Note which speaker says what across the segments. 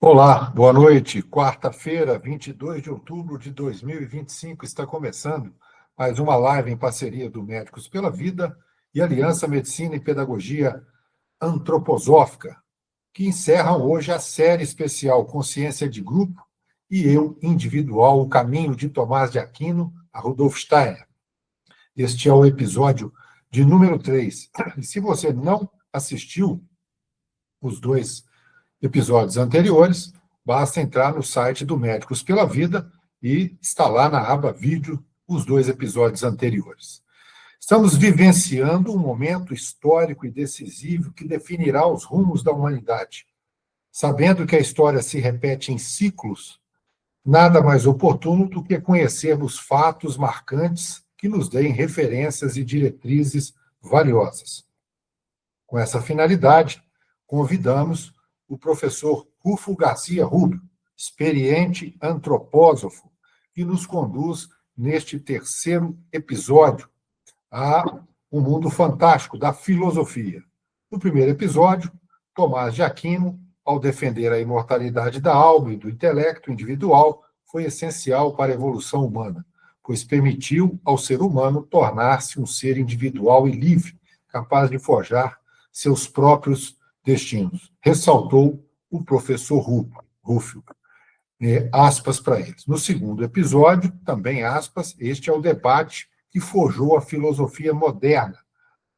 Speaker 1: Olá, boa noite. Quarta-feira, 22 de outubro de 2025, está começando mais uma live em parceria do Médicos pela Vida e Aliança Medicina e Pedagogia Antroposófica, que encerram hoje a série especial Consciência de Grupo e Eu Individual, o Caminho de Tomás de Aquino a Rudolf Steiner. Este é o episódio de número 3. E se você não assistiu os dois episódios anteriores, basta entrar no site do Médicos pela Vida e está lá na aba Vídeo os dois episódios anteriores. Estamos vivenciando um momento histórico e decisivo que definirá os rumos da humanidade. Sabendo que a história se repete em ciclos, nada mais oportuno do que conhecermos fatos marcantes que nos deem referências e diretrizes valiosas. Com essa finalidade, convidamos o professor Rufo Garcia Rubio, experiente antropósofo, que nos conduz neste terceiro episódio a um mundo fantástico da filosofia. No primeiro episódio, Tomás de Aquino, ao defender a imortalidade da alma e do intelecto individual, foi essencial para a evolução humana, pois permitiu ao ser humano tornar-se um ser individual e livre, capaz de forjar seus próprios destinos. Ressaltou o professor Rufo. Aspas para eles. No segundo episódio, também aspas, este é o debate que forjou a filosofia moderna,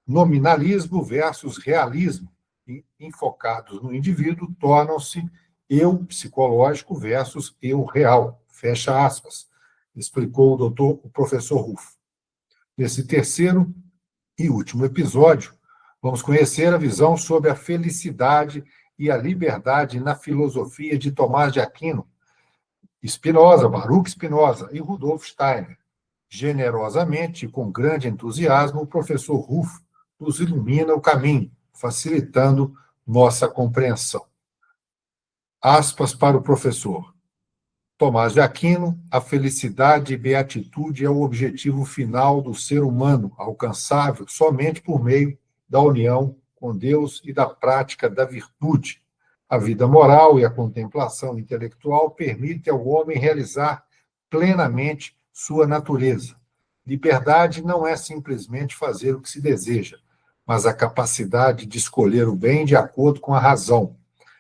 Speaker 1: nominalismo versus realismo, e, enfocados no indivíduo, tornam-se eu psicológico versus eu real, fecha aspas, explicou o professor Rufo. Nesse terceiro e último episódio, vamos conhecer a visão sobre a felicidade e a liberdade na filosofia de Tomás de Aquino, Spinoza, Baruch Spinoza e Rudolf Steiner. Generosamente e com grande entusiasmo, o professor Rufo nos ilumina o caminho, facilitando nossa compreensão. Aspas para o professor. Tomás de Aquino, a felicidade e beatitude é o objetivo final do ser humano, alcançável somente por meio da união com Deus e da prática da virtude. A vida moral e a contemplação intelectual permitem ao homem realizar plenamente sua natureza. Liberdade não é simplesmente fazer o que se deseja, mas a capacidade de escolher o bem de acordo com a razão.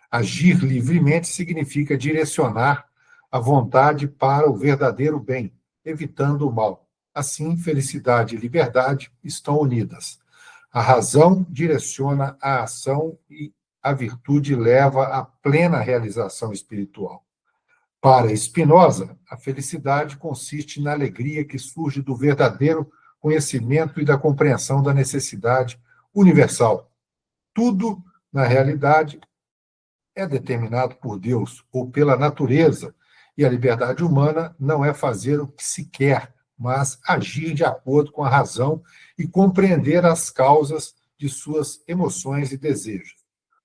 Speaker 1: Agir livremente significa direcionar a vontade para o verdadeiro bem, evitando o mal. Assim, felicidade e liberdade estão unidas. A razão direciona a ação e a virtude leva à plena realização espiritual. Para Spinoza, a felicidade consiste na alegria que surge do verdadeiro conhecimento e da compreensão da necessidade universal. Tudo, na realidade, é determinado por Deus ou pela natureza, e a liberdade humana não é fazer o que se quer, mas agir de acordo com a razão e compreender as causas de suas emoções e desejos.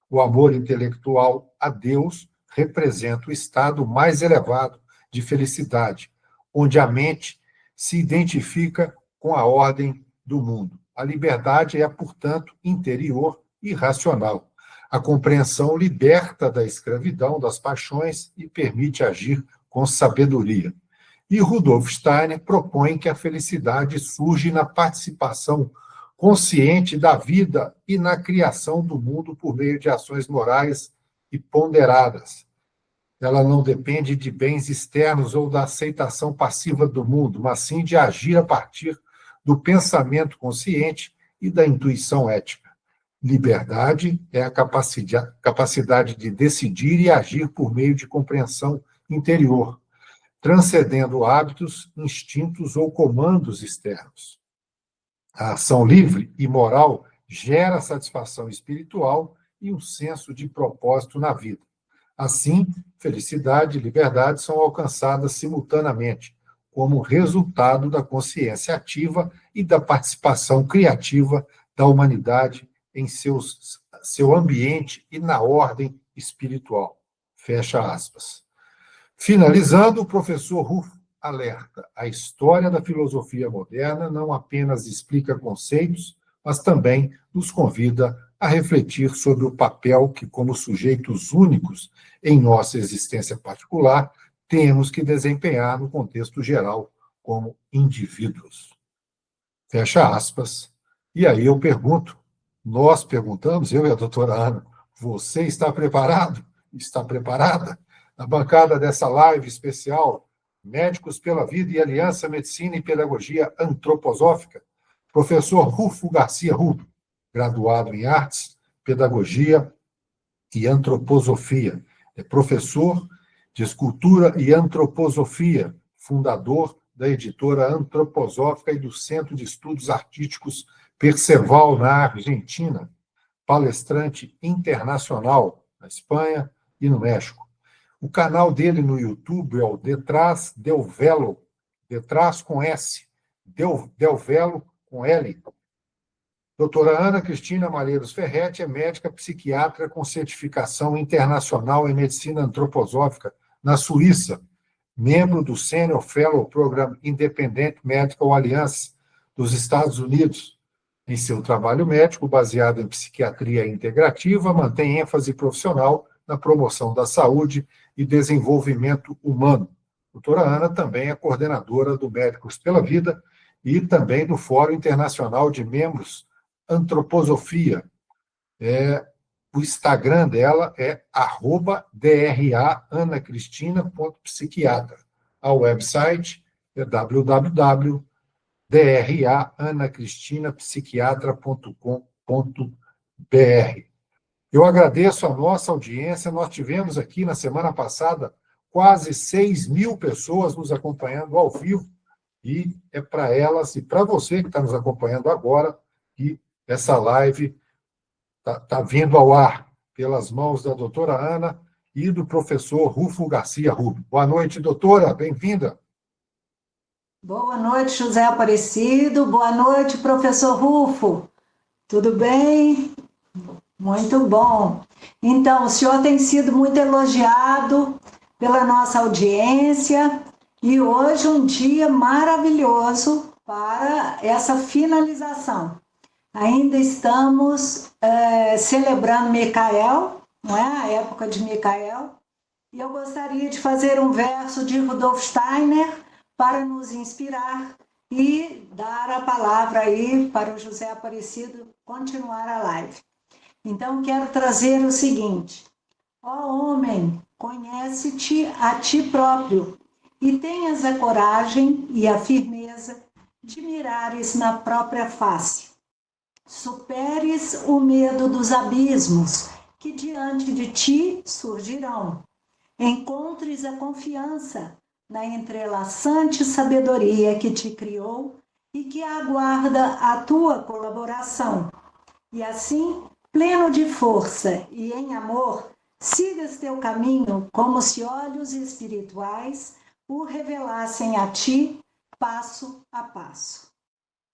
Speaker 1: O amor intelectual a Deus representa o estado mais elevado de felicidade, onde a mente se identifica com a ordem do mundo. A liberdade é, portanto, interior e racional. A compreensão liberta da escravidão das paixões e permite agir com sabedoria. E Rudolf Steiner propõe que a felicidade surge na participação consciente da vida e na criação do mundo por meio de ações morais e ponderadas. Ela não depende de bens externos ou da aceitação passiva do mundo, mas sim de agir a partir do pensamento consciente e da intuição ética. Liberdade é a capacidade de decidir e agir por meio de compreensão interior, transcendendo hábitos, instintos ou comandos externos. A ação livre e moral gera satisfação espiritual e um senso de propósito na vida. Assim, felicidade e liberdade são alcançadas simultaneamente, como resultado da consciência ativa e da participação criativa da humanidade em seu ambiente e na ordem espiritual. Fecha aspas. Finalizando, o professor Rufo alerta: a história da filosofia moderna não apenas explica conceitos, mas também nos convida a refletir sobre o papel que, como sujeitos únicos em nossa existência particular, temos que desempenhar no contexto geral como indivíduos. Fecha aspas. E aí eu pergunto, nós perguntamos, eu e a doutora Ana, você está preparado? Está preparada? Na bancada dessa live especial, Médicos pela Vida e Aliança Medicina e Pedagogia Antroposófica, professor Rufo Garcia Rubio, graduado em Artes, Pedagogia e Antroposofia. É professor de Escultura e Antroposofia, fundador da editora Antroposófica e do Centro de Estudos Artísticos Perceval, na Argentina, palestrante internacional na Espanha e no México. O canal dele no YouTube é o Detrás del Velo, Detrás com S, del Velo com L. Doutora Ana Cristina Malheiros Ferretti é médica psiquiatra com certificação internacional em medicina antroposófica na Suíça, membro do Senior Fellow Program Independent Medical Alliance dos Estados Unidos. Em seu trabalho médico, baseado em psiquiatria integrativa, mantém ênfase profissional na promoção da saúde e desenvolvimento humano. Doutora Ana também é coordenadora do Médicos pela Vida e também do Fórum Internacional de Membros Antroposofia. O Instagram dela é @dra_anacristina.psiquiatra. A website é www.dra_anacristina.psiquiatra.com.br. Eu agradeço a nossa audiência. Nós tivemos aqui na semana passada quase 6.000 pessoas nos acompanhando ao vivo, e é para elas e para você que está nos acompanhando agora que essa live está vindo ao ar pelas mãos da doutora Ana e do professor Rufo Garcia Rubio. Boa noite, doutora, bem-vinda.
Speaker 2: Boa noite, José Aparecido. Boa noite, professor Rufo. Tudo bem? Muito bom. Então, o senhor tem sido muito elogiado pela nossa audiência e hoje um dia maravilhoso para essa finalização. Ainda estamos celebrando Micael, não é? A época de Micael. E eu gostaria de fazer um verso de Rudolf Steiner para nos inspirar e dar a palavra aí para o José Aparecido continuar a live. Então, quero trazer o seguinte: ó homem, conhece-te a ti próprio e tenhas a coragem e a firmeza de mirares na própria face. Superes o medo dos abismos que diante de ti surgirão. Encontres a confiança na entrelaçante sabedoria que te criou e que aguarda a tua colaboração. E assim, pleno de força e em amor, sigas teu caminho como se olhos espirituais o revelassem a ti, passo a passo.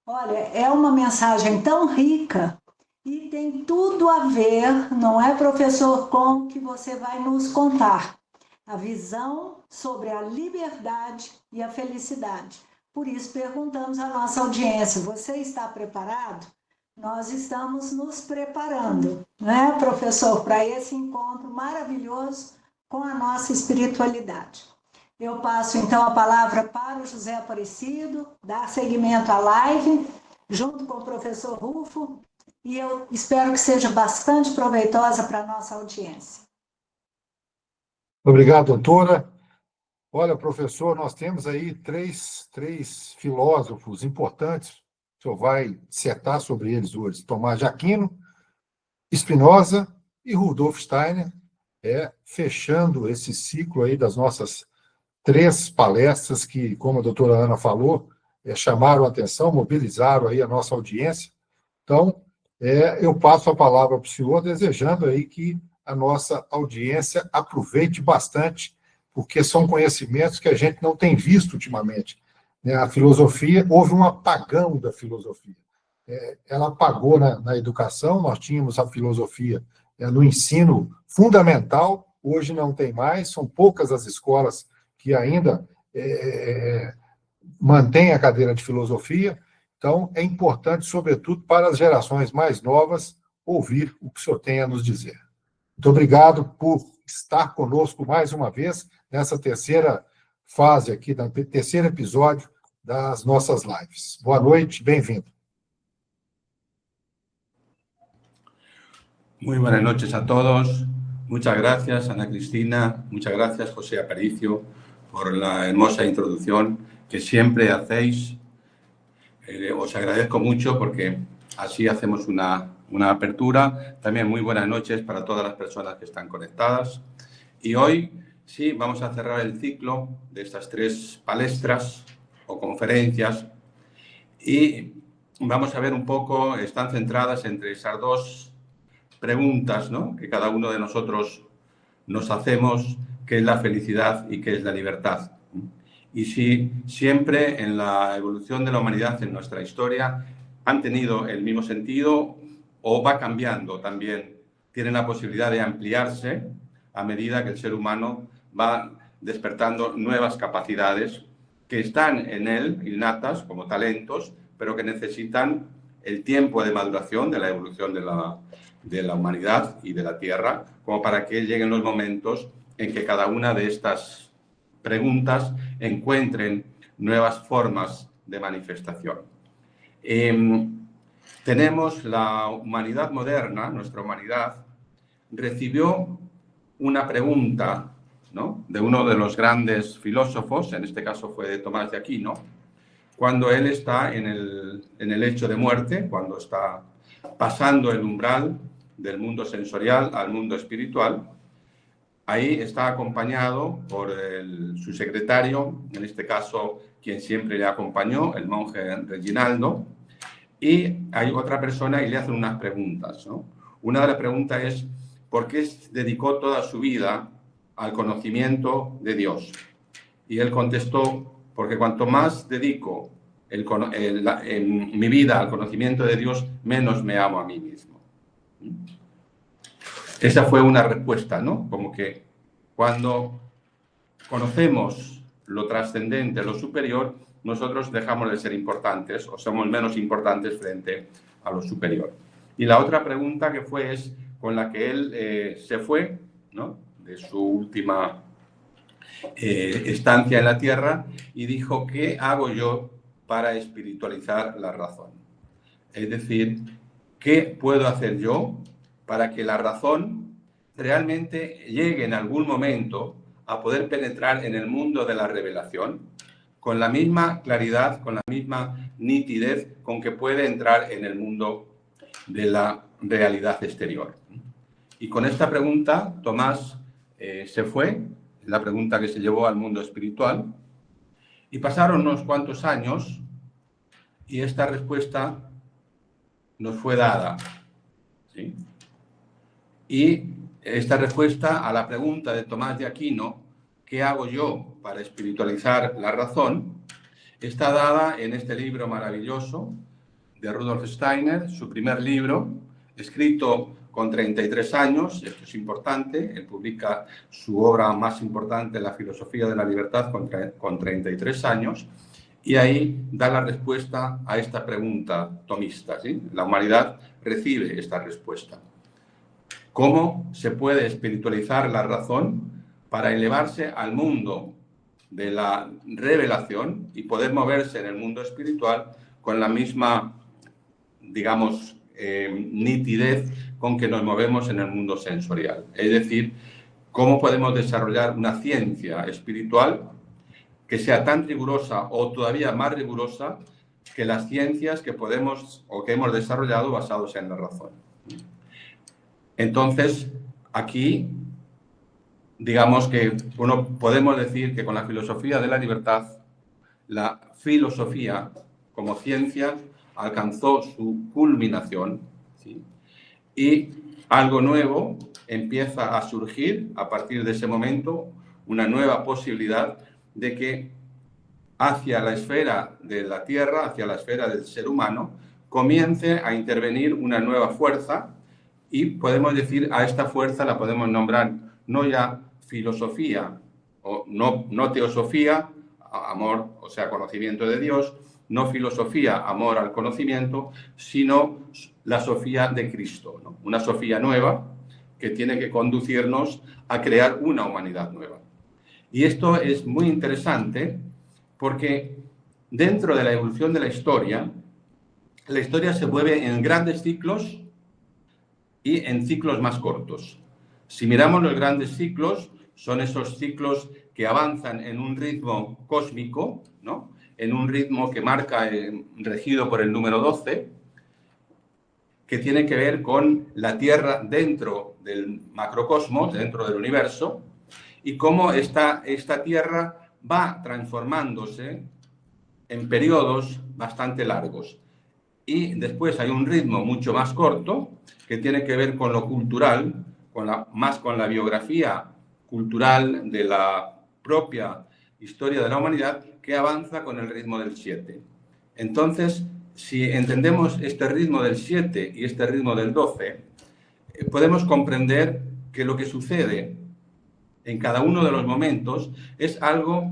Speaker 2: Olha, é uma mensagem tão rica e tem tudo a ver, não é, professor, com o que você vai nos contar. A visão sobre a liberdade e a felicidade. Por isso, perguntamos à nossa audiência: você está preparado? Nós estamos nos preparando, né, professor, para esse encontro maravilhoso com a nossa espiritualidade. Eu passo, então, a palavra para o José Aparecido, dar seguimento à live, junto com o professor Rufo, e eu espero que seja bastante proveitosa para a nossa audiência.
Speaker 1: Obrigado, doutora. Olha, professor, nós temos aí três filósofos importantes, o senhor vai dissertar sobre eles hoje: Tomás de Aquino, Spinoza e Rudolf Steiner, fechando esse ciclo aí das nossas 3 palestras que, como a doutora Ana falou, chamaram a atenção, mobilizaram aí a nossa audiência. Então, eu passo a palavra para o senhor, desejando aí que a nossa audiência aproveite bastante, porque são conhecimentos que a gente não tem visto ultimamente. A filosofia, houve um apagão da filosofia. Ela apagou na educação, nós tínhamos a filosofia no ensino fundamental, hoje não tem mais, são poucas as escolas que ainda mantêm a cadeira de filosofia. Então, é importante, sobretudo para as gerações mais novas, ouvir o que o senhor tem a nos dizer. Muito obrigado por estar conosco mais uma vez nessa terceira fase aqui, no terceiro episódio das nossas lives. Boa noite, bem-vindo.
Speaker 3: Muy buenas noches a todos. Muchas gracias, Ana Cristina. Muchas gracias, José Aparicio, por la hermosa introducción que siempre hacéis. Os agradezco mucho porque así hacemos una apertura. También muy buenas noches para todas las personas que están conectadas. Y hoy sí vamos a cerrar el ciclo de estas 3 palestras o conferencias y vamos a ver un poco, están centradas entre esas 2 preguntas, ¿no?, que cada uno de nosotros nos hacemos, qué es la felicidad y qué es la libertad. Y si siempre en la evolución de la humanidad, en nuestra historia, han tenido el mismo sentido o va cambiando también, tienen la posibilidad de ampliarse a medida que el ser humano va despertando nuevas capacidades que están en él, innatas, como talentos, pero que necesitan el tiempo de maduración de la evolución de la humanidad y de la Tierra, como para que lleguen los momentos en que cada una de estas preguntas encuentren nuevas formas de manifestación. Tenemos la humanidad moderna, nuestra humanidad, recibió una pregunta, ¿no?, de uno de los grandes filósofos, en este caso fue de Tomás de Aquino, cuando él está en el lecho de muerte, cuando está pasando el umbral del mundo sensorial al mundo espiritual. Ahí está acompañado por su secretario, en este caso quien siempre le acompañó, el monje Reginaldo, y hay otra persona y le hacen unas preguntas, ¿no? Una de las preguntas es, ¿por qué dedicó toda su vida al conocimiento de Dios? Y él contestó, porque cuanto más dedico en mi vida al conocimiento de Dios, menos me amo a mí mismo. Esa fue una respuesta, ¿no? Como que cuando conocemos lo trascendente, lo superior, nosotros dejamos de ser importantes o somos menos importantes frente a lo superior. Y la otra pregunta que fue es con la que él se fue, ¿no?, de su última estancia en la Tierra, y dijo, ¿qué hago yo para espiritualizar la razón? Es decir, ¿qué puedo hacer yo para que la razón realmente llegue en algún momento a poder penetrar en el mundo de la revelación con la misma claridad, con la misma nitidez con que puede entrar en el mundo de la realidad exterior? Y con esta pregunta Tomás se fue, la pregunta que se llevó al mundo espiritual, y pasaron unos cuantos años y esta respuesta nos fue dada, ¿sí? Y esta respuesta a la pregunta de Tomás de Aquino, ¿qué hago yo para espiritualizar la razón?, está dada en este libro maravilloso de Rudolf Steiner, su primer libro, escrito con 33 años, esto es importante, él publica su obra más importante, La filosofía de la libertad, con 33 años, y ahí da la respuesta a esta pregunta tomista, ¿sí? La humanidad recibe esta respuesta. ¿Cómo se puede espiritualizar la razón para elevarse al mundo de la revelación y poder moverse en el mundo espiritual con la misma, digamos, nitidez con que nos movemos en el mundo sensorial? Es decir, ¿cómo podemos desarrollar una ciencia espiritual que sea tan rigurosa o todavía más rigurosa que las ciencias que podemos o que hemos desarrollado basados en la razón? Entonces, aquí, digamos que podemos decir que con la filosofía de la libertad, la filosofía como ciencia alcanzó su culminación, ¿sí? Y algo nuevo empieza a surgir a partir de ese momento, una nueva posibilidad de que hacia la esfera de la Tierra, hacia la esfera del ser humano, comience a intervenir una nueva fuerza, y podemos decir a esta fuerza la podemos nombrar no ya filosofía o no teosofía, amor, o sea, conocimiento de Dios, no filosofía, amor al conocimiento, sino la Sofía de Cristo, ¿no? Una Sofía nueva que tiene que conducirnos a crear una humanidad nueva. Y esto es muy interesante porque dentro de la evolución de la historia se mueve en grandes ciclos y en ciclos más cortos. Si miramos los grandes ciclos, son esos ciclos que avanzan en un ritmo cósmico, ¿no? En un ritmo que marca, regido por el número 12, que tiene que ver con la Tierra dentro del macrocosmos, dentro del universo, y cómo esta Tierra va transformándose en periodos bastante largos. Y después hay un ritmo mucho más corto, que tiene que ver con lo cultural, más con la biografía cultural de la propia historia de la humanidad, que avanza con el ritmo del 7. Entonces, si entendemos este ritmo del 7 y este ritmo del 12, podemos comprender que lo que sucede en cada uno de los momentos es algo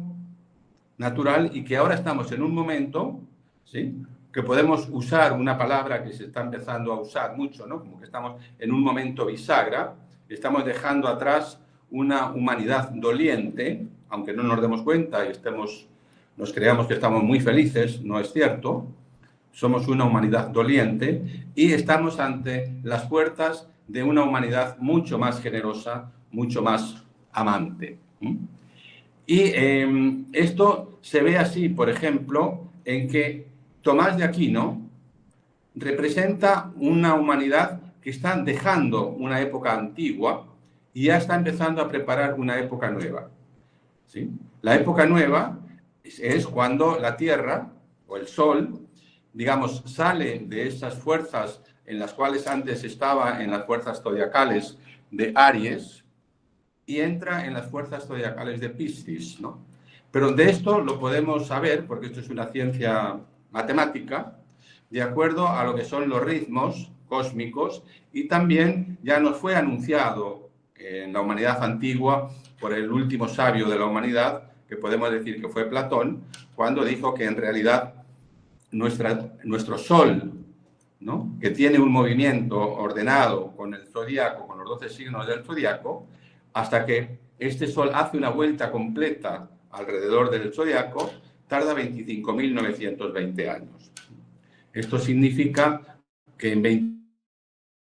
Speaker 3: natural y que ahora estamos en un momento, ¿sí?, que podemos usar una palabra que se está empezando a usar mucho, ¿no? Como que estamos en un momento bisagra, estamos dejando atrás una humanidad doliente, aunque no nos demos cuenta y nos creamos que estamos muy felices, no es cierto. Somos una humanidad doliente y estamos ante las puertas de una humanidad mucho más generosa, mucho más amante. Y esto se ve así, por ejemplo, en que Tomás de Aquino representa una humanidad que está dejando una época antigua y ya está empezando a preparar una época nueva, ¿sí? La época nueva es cuando la Tierra o el Sol, digamos, sale de esas fuerzas en las cuales antes estaba en las fuerzas zodiacales de Aries y entra en las fuerzas zodiacales de Piscis, ¿no? Pero de esto lo podemos saber, porque esto es una ciencia matemática, de acuerdo a lo que son los ritmos cósmicos, y también ya nos fue anunciado en la humanidad antigua por el último sabio de la humanidad, que podemos decir que fue Platón, cuando dijo que en realidad nuestro Sol, ¿no?, que tiene un movimiento ordenado con el zodiaco, con los 12 signos del zodiaco, hasta que este Sol hace una vuelta completa alrededor del zodiaco, tarda 25.920 años. Esto significa que en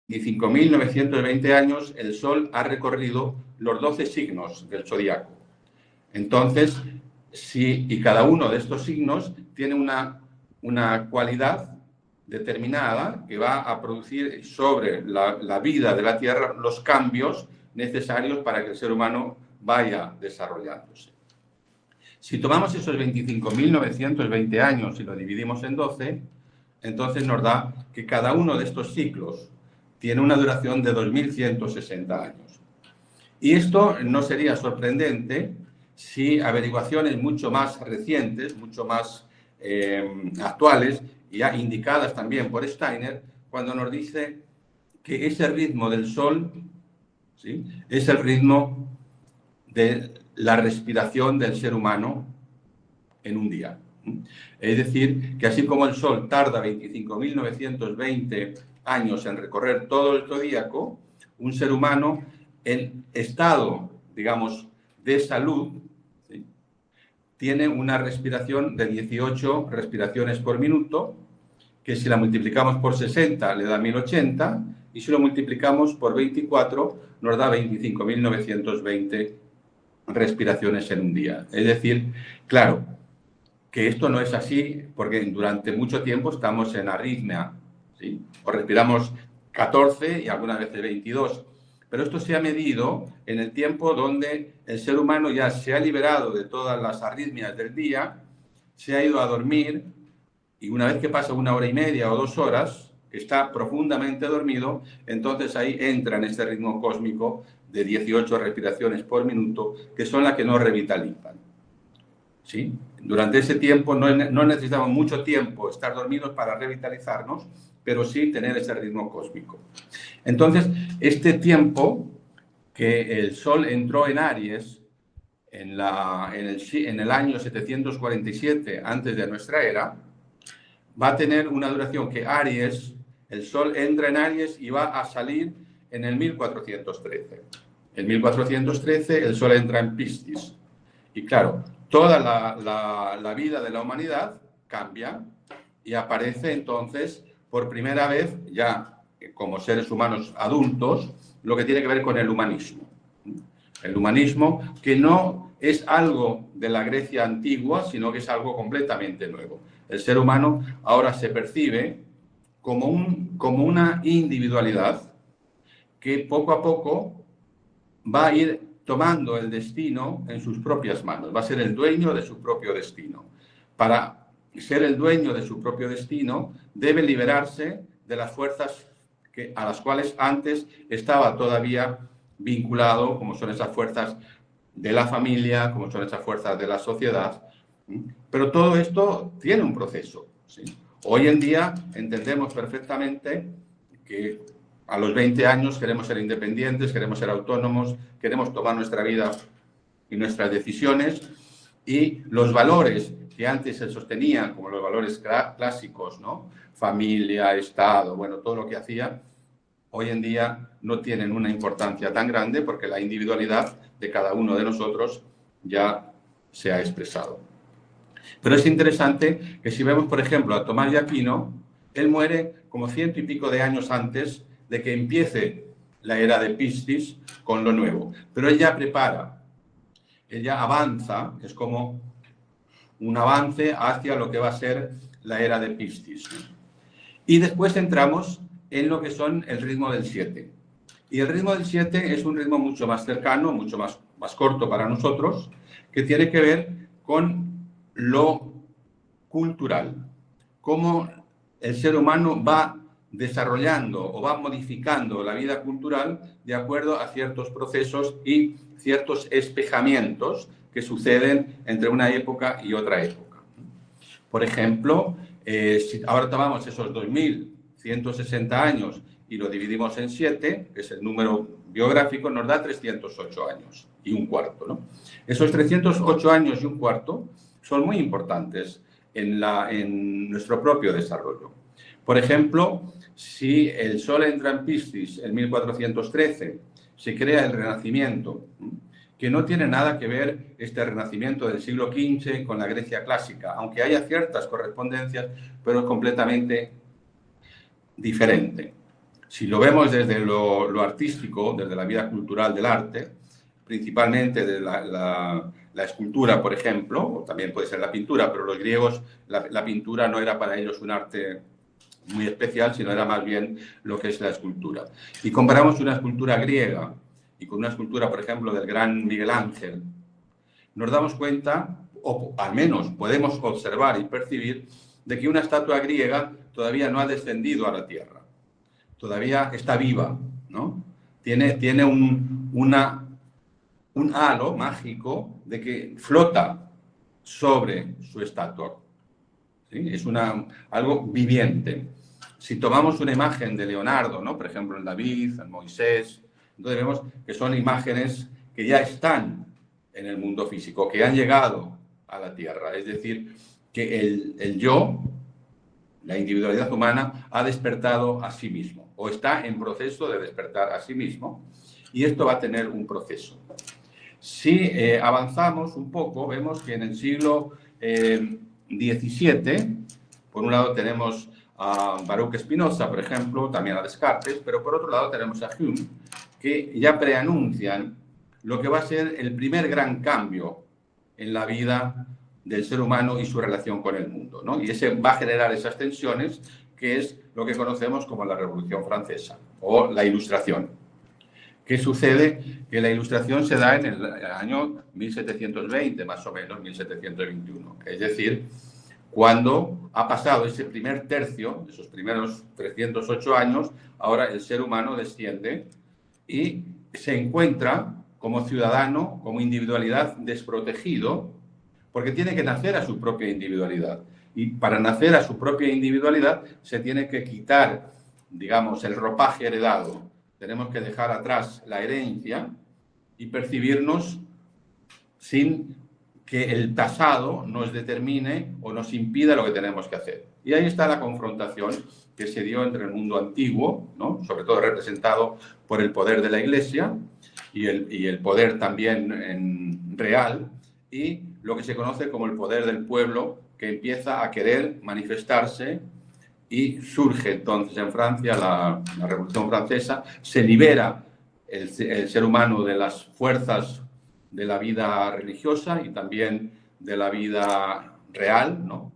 Speaker 3: 25.920 años el Sol ha recorrido los 12 signos del zodiaco. Entonces, y cada uno de estos signos tiene una cualidad determinada que va a producir sobre la vida de la Tierra los cambios necesarios para que el ser humano vaya desarrollándose. Si tomamos esos 25.920 años y lo dividimos en 12, entonces nos da que cada uno de estos ciclos tiene una duración de 2.160 años. Y esto no sería sorprendente si averiguaciones mucho más recientes, mucho más actuales, ya indicadas también por Steiner, cuando nos dice que ese ritmo del Sol, ¿sí?, es el ritmo de la respiración del ser humano en un día. Es decir, que así como el Sol tarda 25.920 años en recorrer todo el zodíaco, un ser humano en estado, digamos, de salud, ¿sí?, tiene una respiración de 18 respiraciones por minuto, que si la multiplicamos por 60 le da 1080, y si lo multiplicamos por 24 nos da 25.920 respiraciones en un día. Es decir, claro, que esto no es así porque durante mucho tiempo estamos en arritmia, ¿sí?, o respiramos 14 y algunas veces 22, pero esto se ha medido en el tiempo donde el ser humano ya se ha liberado de todas las arritmias del día, se ha ido a dormir, y una vez que pasa 1 hora y media o 2 horas, que está profundamente dormido, entonces ahí entra en este ritmo cósmico de 18 respiraciones por minuto, que son las que nos revitalizan, ¿sí? Durante ese tiempo no necesitamos mucho tiempo estar dormidos para revitalizarnos, pero sí tener ese ritmo cósmico. Entonces, este tiempo que el Sol entró en Aries en el año 747 antes de nuestra era, va a tener una duración que Aries, el Sol entra en Aries y va a salir en el 1413. En 1413 el Sol entra en Piscis. Y claro, toda la vida de la humanidad cambia y aparece entonces por primera vez ya como seres humanos adultos lo que tiene que ver con el humanismo. El humanismo que no es algo de la Grecia antigua, sino que es algo completamente nuevo. El ser humano ahora se percibe como una individualidad que poco a poco va a ir tomando el destino en sus propias manos, va a ser el dueño de su propio destino. Para ser el dueño de su propio destino, debe liberarse de las fuerzas a las cuales antes estaba todavía vinculado, como son esas fuerzas de la familia, como son esas fuerzas de la sociedad. Pero todo esto tiene un proceso, ¿sí? Hoy en día entendemos perfectamente que a los 20 años queremos ser independientes, queremos ser autónomos, queremos tomar nuestra vida y nuestras decisiones, y los valores que antes se sostenían como los valores clásicos, ¿no? Familia, Estado, bueno, todo lo que hacía, hoy en día no tienen una importancia tan grande porque la individualidad de cada uno de nosotros ya se ha expresado. Pero es interesante que si vemos, por ejemplo, a Tomás de Aquino, él muere como 100 y pico de años antes de que empiece la era de Piscis con lo nuevo. Pero él ya prepara, él ya avanza, es como un avance hacia lo que va a ser la era de Piscis. Y después entramos en lo que son el ritmo del 7. Y el ritmo del 7 es un ritmo mucho más cercano, mucho más corto para nosotros, que tiene que ver con lo cultural, cómo el ser humano va desarrollando o va modificando la vida cultural de acuerdo a ciertos procesos y ciertos espejamientos que suceden entre una época y otra época. Por ejemplo, si ahora tomamos esos 2160 años y lo dividimos en 7, que es el número biográfico, nos da 308 años y un cuarto, ¿no? Esos 308 años y un cuarto son muy importantes en nuestro propio desarrollo. Por ejemplo, si el Sol entra en Piscis en 1413, se crea el Renacimiento, que no tiene nada que ver este Renacimiento del siglo XV con la Grecia clásica, aunque haya ciertas correspondencias, pero es completamente diferente. Si lo vemos desde lo artístico, desde la vida cultural del arte, principalmente de la escultura, por ejemplo, o también puede ser la pintura, pero los griegos, la pintura no era para ellos un arte muy especial, sino era más bien lo que es la escultura. Y comparamos una escultura griega y con una escultura, por ejemplo, del gran Miguel Ángel, nos damos cuenta, o al menos podemos observar y percibir, de que una estatua griega todavía no ha descendido a la tierra, todavía está viva, ¿no? Tiene un halo mágico de que flota sobre su estatua. ¿Sí? Es algo viviente. Si tomamos una imagen de Leonardo, ¿no? Por ejemplo, en David, en Moisés, entonces vemos que son imágenes que ya están en el mundo físico, que han llegado a la Tierra. Es decir, que el yo, la individualidad humana, ha despertado a sí mismo o está en proceso de despertar a sí mismo, y esto va a tener un proceso. Si avanzamos un poco, vemos que en el siglo XVII, por un lado tenemos a Baruch Spinoza, por ejemplo, también a Descartes, pero por otro lado tenemos a Hume, que ya preanuncian lo que va a ser el primer gran cambio en la vida del ser humano y su relación con el mundo, ¿no? Y ese va a generar esas tensiones, que es lo que conocemos como la Revolución Francesa o la Ilustración. ¿Qué sucede? Que la Ilustración se da en el año 1720, más o menos, 1721. Es decir, cuando ha pasado ese primer tercio, esos primeros 308 años, ahora el ser humano desciende y se encuentra como ciudadano, como individualidad desprotegido, porque tiene que nacer a su propia individualidad. Y para nacer a su propia individualidad se tiene que quitar, digamos, el ropaje heredado. Tenemos que dejar atrás la herencia y percibirnos sin que el pasado nos determine o nos impida lo que tenemos que hacer. Y ahí está la confrontación que se dio entre el mundo antiguo, ¿no? Sobre todo representado por el poder de la Iglesia y el poder también real, y lo que se conoce como el poder del pueblo, que empieza a querer manifestarse, y surge entonces en Francia la Revolución Francesa, se libera el ser humano de las fuerzas de la vida religiosa y también de la vida real, ¿no?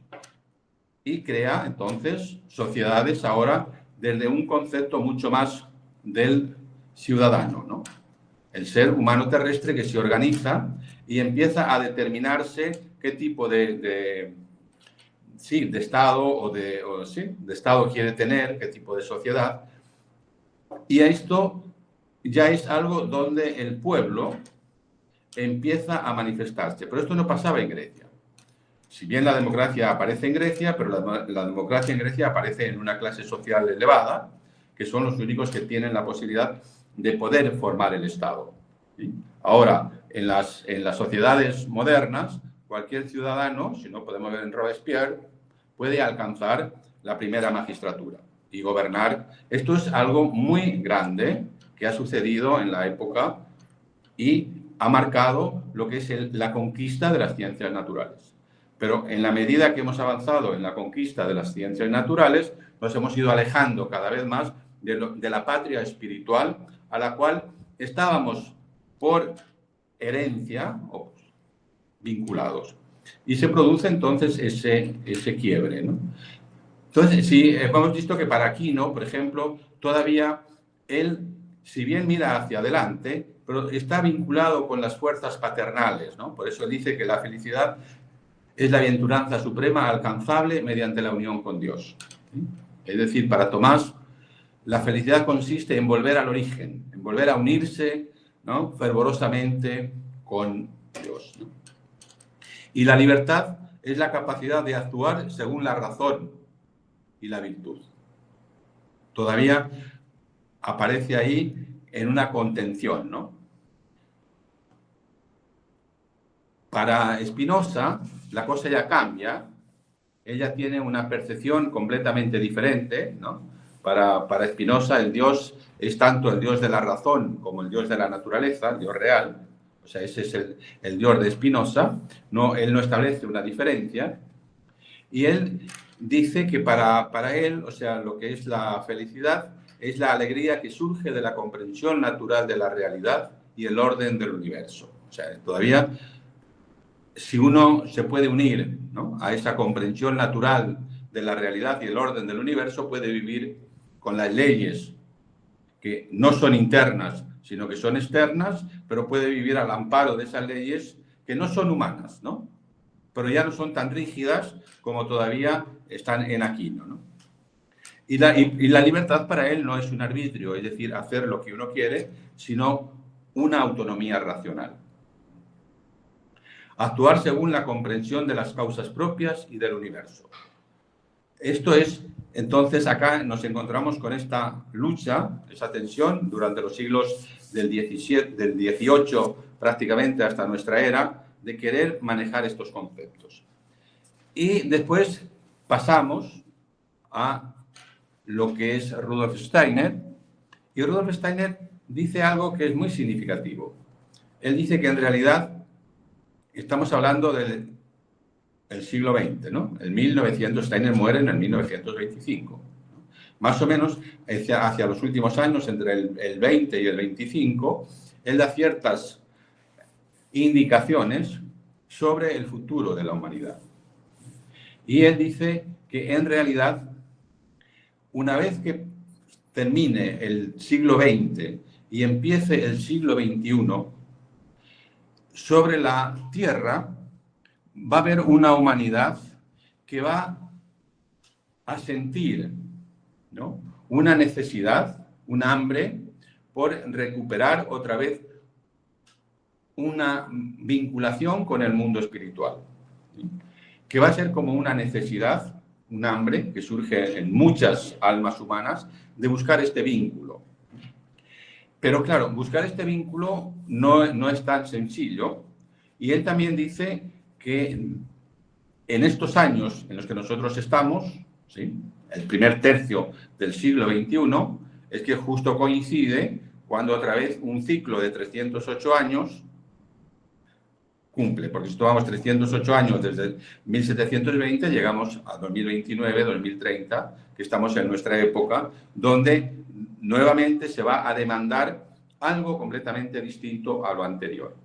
Speaker 3: Y crea entonces sociedades ahora desde un concepto mucho más del ciudadano, ¿no? El ser humano terrestre que se organiza y empieza a determinarse qué tipo de Estado de Estado quiere tener, qué tipo de sociedad. Y esto ya es algo donde el pueblo empieza a manifestarse. Pero esto no pasaba en Grecia. Si bien la democracia aparece en Grecia, pero la democracia en Grecia aparece en una clase social elevada, que son los únicos que tienen la posibilidad de poder formar el Estado. ¿Sí? Ahora, en las sociedades modernas, cualquier ciudadano, si no podemos ver en Robespierre, puede alcanzar la primera magistratura y gobernar. Esto es algo muy grande que ha sucedido en la época y ha marcado lo que es la conquista de las ciencias naturales. Pero en la medida que hemos avanzado en la conquista de las ciencias naturales, nos hemos ido alejando cada vez más de la patria espiritual a la cual estábamos por herencia vinculados. Y se produce entonces ese quiebre, ¿no? Entonces, sí, hemos visto que para Aquino, por ejemplo, todavía él, si bien mira hacia adelante, pero está vinculado con las fuerzas paternales, ¿no? Por eso él dice que la felicidad es la bienaventuranza suprema alcanzable mediante la unión con Dios. ¿Sí? Es decir, para Tomás, la felicidad consiste en volver al origen, en volver a unirse, ¿no?, fervorosamente con Dios, ¿no? Y la libertad es la capacidad de actuar según la razón y la virtud. Todavía aparece ahí en una contención, ¿no? Para Spinoza, la cosa ya cambia. Ella tiene una percepción completamente diferente, ¿no? Para Spinoza, el Dios es tanto el Dios de la razón como el Dios de la naturaleza, el Dios real. O sea, ese es el Dios de Spinoza. No, él no establece una diferencia. Y él dice que para él, o sea, lo que es la felicidad es la alegría que surge de la comprensión natural de la realidad y el orden del universo. O sea, todavía, si uno se puede unir, ¿no?, a esa comprensión natural de la realidad y el orden del universo, puede vivir con las leyes que no son internas, sino que son externas, pero puede vivir al amparo de esas leyes que no son humanas, ¿no?, pero ya no son tan rígidas como todavía están en Aquino, ¿no? Y la libertad para él no es un arbitrio, es decir, hacer lo que uno quiere, sino una autonomía racional. Actuar según la comprensión de las causas propias y del universo. Esto es, entonces, acá nos encontramos con esta lucha, esa tensión durante los siglos del XVIII prácticamente hasta nuestra era, de querer manejar estos conceptos. Y después pasamos a lo que es Rudolf Steiner, y Rudolf Steiner dice algo que es muy significativo. Él dice que en realidad estamos hablando del siglo XX, ¿no? El 1900, Steiner muere en el 1925. ¿No? Más o menos hacia los últimos años, entre el 20 y el 25, él da ciertas indicaciones sobre el futuro de la humanidad. Y él dice que en realidad, una vez que termine el siglo XX y empiece el siglo XXI, sobre la Tierra va a haber una humanidad que va a sentir, ¿no?, una necesidad, un hambre por recuperar otra vez una vinculación con el mundo espiritual, ¿sí?, que va a ser como una necesidad, un hambre que surge en muchas almas humanas de buscar este vínculo. Pero claro, buscar este vínculo no es tan sencillo, y él también dice que en estos años en los que nosotros estamos, ¿sí?, el primer tercio del siglo XXI, es que justo coincide cuando otra vez un ciclo de 308 años cumple, porque si tomamos 308 años desde 1720, llegamos a 2029, 2030, que estamos en nuestra época, donde nuevamente se va a demandar algo completamente distinto a lo anterior.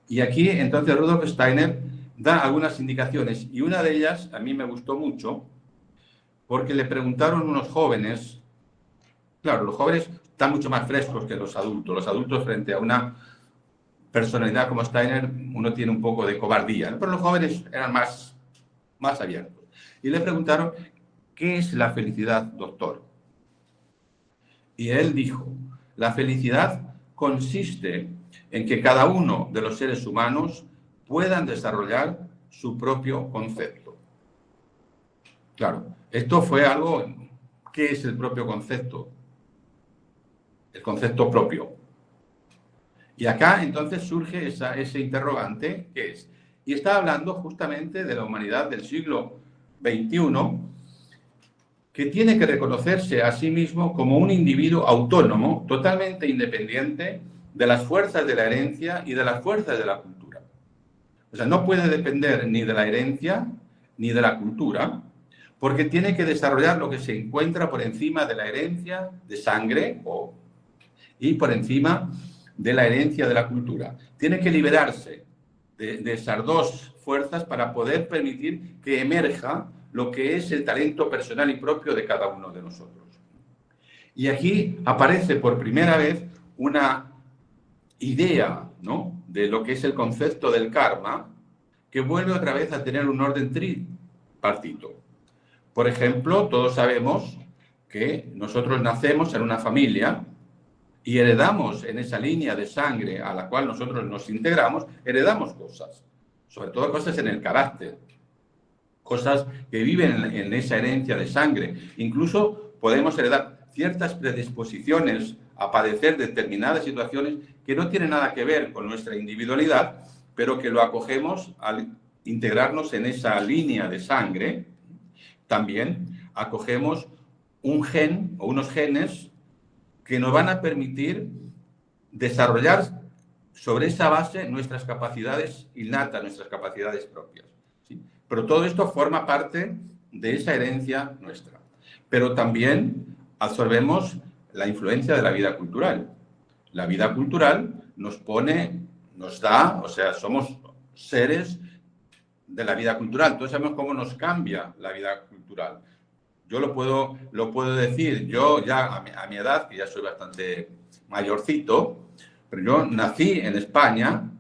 Speaker 3: Y aquí, entonces, Rudolf Steiner da algunas indicaciones, y una de ellas a mí me gustó mucho, porque le preguntaron unos jóvenes, claro, los jóvenes están mucho más frescos que los adultos frente a una personalidad como Steiner, uno tiene un poco de cobardía, ¿no? Pero los jóvenes eran más abiertos. Y le preguntaron, ¿qué es la felicidad, doctor? Y él dijo, la felicidad consiste en que cada uno de los seres humanos puedan desarrollar su propio concepto. Claro, esto fue algo, ¿qué es el propio concepto? El concepto propio. Y acá entonces surge ese interrogante, ¿qué es? Y está hablando justamente de la humanidad del siglo XXI, que tiene que reconocerse a sí mismo como un individuo autónomo, totalmente independiente de las fuerzas de la herencia y de las fuerzas de la cultura. O sea, no puede depender ni de la herencia ni de la cultura, porque tiene que desarrollar lo que se encuentra por encima de la herencia de sangre y por encima de la herencia de la cultura. Tiene que liberarse de esas dos fuerzas para poder permitir que emerja lo que es el talento personal y propio de cada uno de nosotros. Y aquí aparece por primera vez una idea, ¿no?, de lo que es el concepto del karma, que vuelve otra vez a tener un orden tripartito. Por ejemplo, todos sabemos que nosotros nacemos en una familia y heredamos en esa línea de sangre a la cual nosotros nos integramos, heredamos cosas, sobre todo cosas en el carácter, cosas que viven en esa herencia de sangre. Incluso podemos heredar ciertas predisposiciones a padecer determinadas situaciones que no tienen nada que ver con nuestra individualidad, pero que lo acogemos al integrarnos en esa línea de sangre. También acogemos un gen o unos genes que nos van a permitir desarrollar sobre esa base nuestras capacidades innatas, nuestras capacidades propias, ¿sí? Pero todo esto forma parte de esa herencia nuestra. Pero también absorbemos la influencia de la vida cultural. La vida cultural nos da, o sea, somos seres de la vida cultural. Todos sabemos cómo nos cambia la vida cultural. Yo lo puedo decir, yo ya a mi edad, que ya soy bastante mayorcito, pero yo nací en España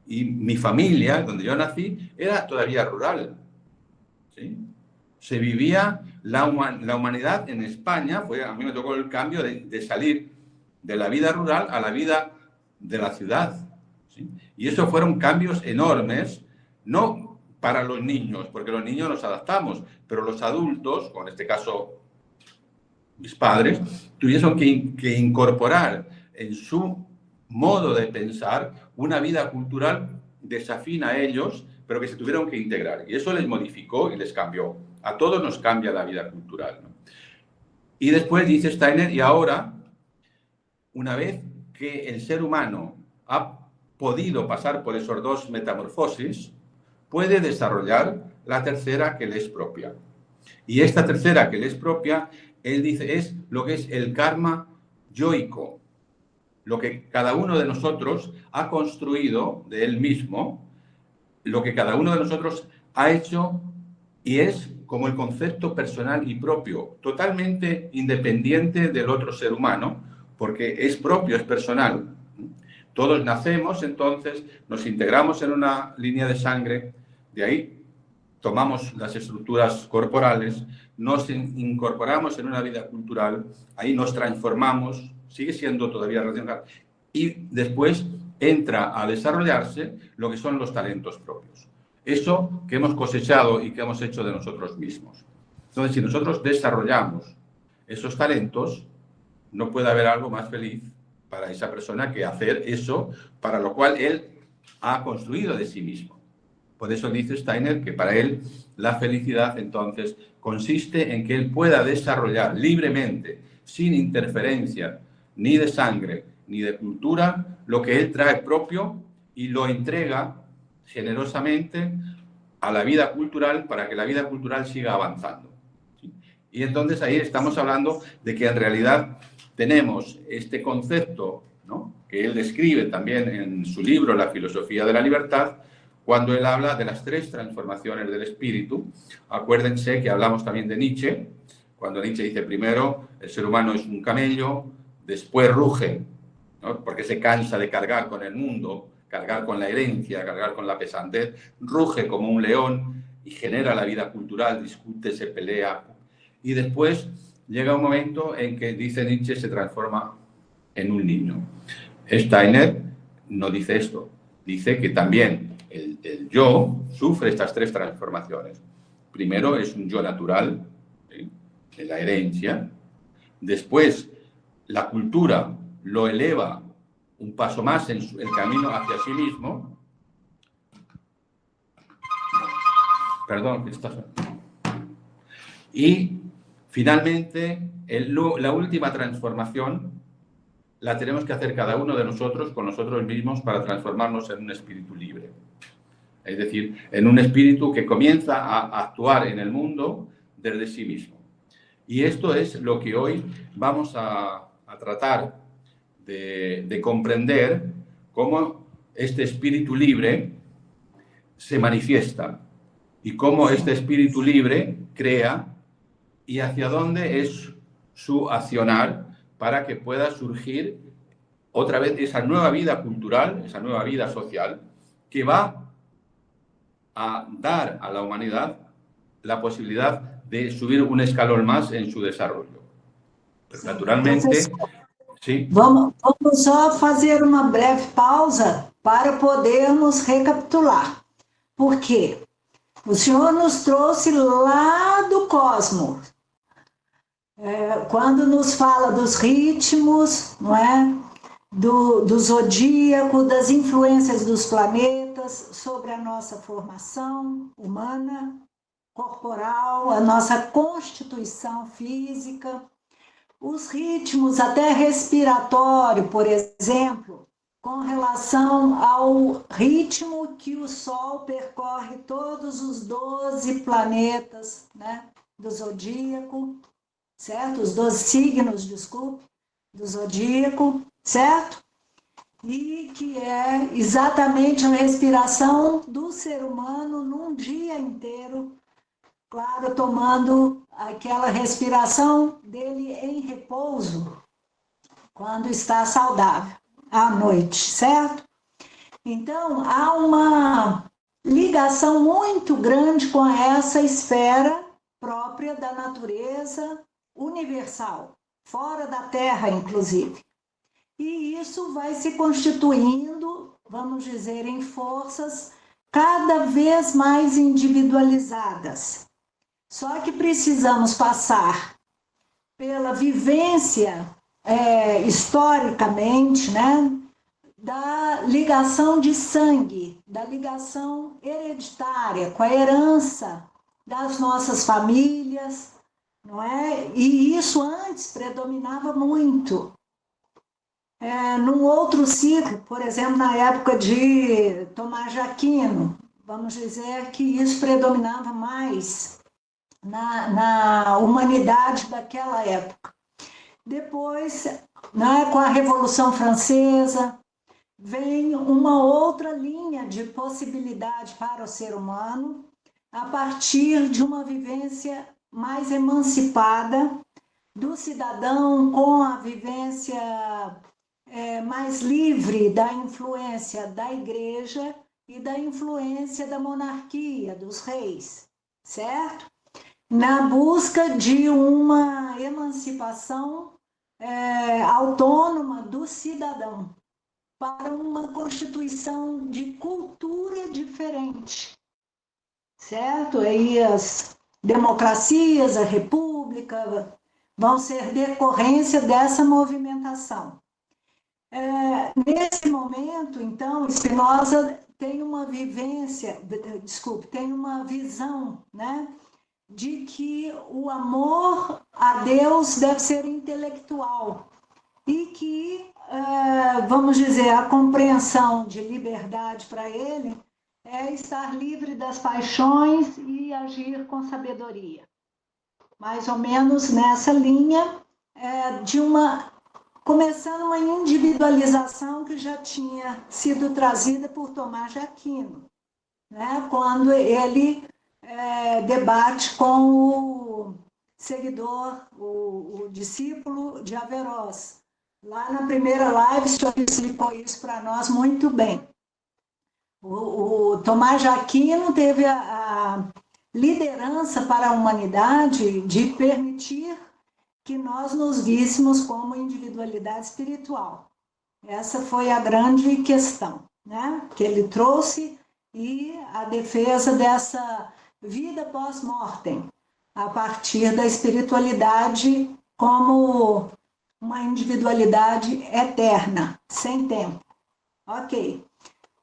Speaker 3: y mi familia, donde yo nací, era todavía rural, ¿sí? Se vivía la humanidad en España, a mí me tocó el cambio de salir de la vida rural a la vida de la ciudad, ¿sí? Y eso fueron cambios enormes, no para los niños, porque los niños nos adaptamos, pero los adultos, o en este caso mis padres, tuvieron que incorporar en su modo de pensar una vida cultural desafina a ellos, pero que se tuvieron que integrar. Y eso les modificó y les cambió. A todos nos cambia la vida cultural, ¿no? Y después dice Steiner, y ahora, una vez que el ser humano ha podido pasar por esos dos metamorfosis, puede desarrollar la tercera que le es propia. Y esta tercera que le es propia, él dice, es lo que es el karma yoico, lo que cada uno de nosotros ha construido de él mismo, lo que cada uno de nosotros ha hecho y es como el concepto personal y propio, totalmente independiente del otro ser humano, porque es propio, es personal. Todos nacemos, entonces, nos integramos en una línea de sangre, de ahí tomamos las estructuras corporales, nos incorporamos en una vida cultural, ahí nos transformamos, sigue siendo todavía racional, y después entra a desarrollarse lo que son los talentos propios. Eso que hemos cosechado y que hemos hecho de nosotros mismos. Entonces, si nosotros desarrollamos esos talentos, no puede haber algo más feliz para esa persona que hacer eso para lo cual él ha construido de sí mismo. Por eso dice Steiner que para él la felicidad entonces consiste en que él pueda desarrollar libremente, sin interferencia ni de sangre ni de cultura, lo que él trae propio y lo entrega generosamente a la vida cultural para que la vida cultural siga avanzando. ¿Sí? Y entonces ahí estamos hablando de que en realidad tenemos este concepto, ¿no?, que él describe también en su libro La filosofía de la libertad, cuando él habla de las 3 transformaciones del espíritu. Acuérdense que hablamos también de Nietzsche, cuando Nietzsche dice primero el ser humano es un camello, después ruge, ¿no?, porque se cansa de cargar con el mundo, cargar con la herencia, cargar con la pesantez, ruge como un león y genera la vida cultural, discute, se pelea. Y después llega un momento en que, dice Nietzsche, se transforma en un niño. Steiner no dice esto, dice que también el yo sufre estas 3 transformaciones. Primero es un yo natural, ¿sí?, de la herencia. Después la cultura lo eleva un paso más en el camino hacia sí mismo. Perdón, y finalmente la última transformación la tenemos que hacer cada uno de nosotros con nosotros mismos para transformarnos en un espíritu libre. Es decir, en un espíritu que comienza a actuar en el mundo desde sí mismo. Y esto es lo que hoy vamos a tratar de comprender, cómo este espíritu libre se manifiesta y cómo este espíritu libre crea y hacia dónde es su accionar para que pueda surgir otra vez esa nueva vida cultural, esa nueva vida social, que va a dar a la humanidad la posibilidad de subir un escalón más en su desarrollo. Pero, naturalmente, sí.
Speaker 2: Vamos só fazer uma breve pausa para podermos recapitular. Por quê? O Senhor nos trouxe lá do cosmos. Quando nos fala dos ritmos, não é? Do zodíaco, das influências dos planetas sobre a nossa formação humana, corporal, a nossa constituição física, os ritmos até respiratório, por exemplo, com relação ao ritmo que o Sol percorre todos os 12 planetas, né, do zodíaco, certo? Os 12 signos, desculpe, do zodíaco, certo? E que é exatamente a respiração do ser humano num dia inteiro, claro, tomando aquela respiração dele em repouso, quando está saudável, à noite, certo? Então, há uma ligação muito grande com essa esfera própria da natureza universal, fora da Terra, inclusive. E isso vai se constituindo, vamos dizer, em forças cada vez mais individualizadas. Só que precisamos passar pela vivência historicamente, né, da ligação de sangue, da ligação hereditária, com a herança das nossas famílias, não é? E isso antes predominava muito. Num outro ciclo, por exemplo, na época de Tomás de Aquino, vamos dizer que isso predominava mais na humanidade daquela época. Depois, né, com a Revolução Francesa, vem uma outra linha de possibilidade para o ser humano a partir de uma vivência mais emancipada do cidadão, com a vivência mais livre da influência da igreja e da influência da monarquia, dos reis, certo? Na busca de uma emancipação autônoma do cidadão para uma constituição de cultura diferente, certo? Aí as democracias, a república vão ser decorrência dessa movimentação. Nesse momento, então, Spinoza tem uma vivência, desculpe, tem uma visão, né, de que o amor a Deus deve ser intelectual e que, vamos dizer, a compreensão de liberdade para ele é estar livre das paixões e agir com sabedoria. Mais ou menos nessa linha começando uma individualização que já tinha sido trazida por Tomás de Aquino, né? Quando ele debate com o seguidor, o discípulo de Averroes. Lá na primeira live, o senhor explicou isso para nós muito bem. O Tomás de Aquino teve a liderança para a humanidade de permitir que nós nos víssemos como individualidade espiritual. Essa foi a grande questão, né, que ele trouxe, e a defesa dessa vida pós-mortem, a partir da espiritualidade como uma individualidade eterna, sem tempo. Ok.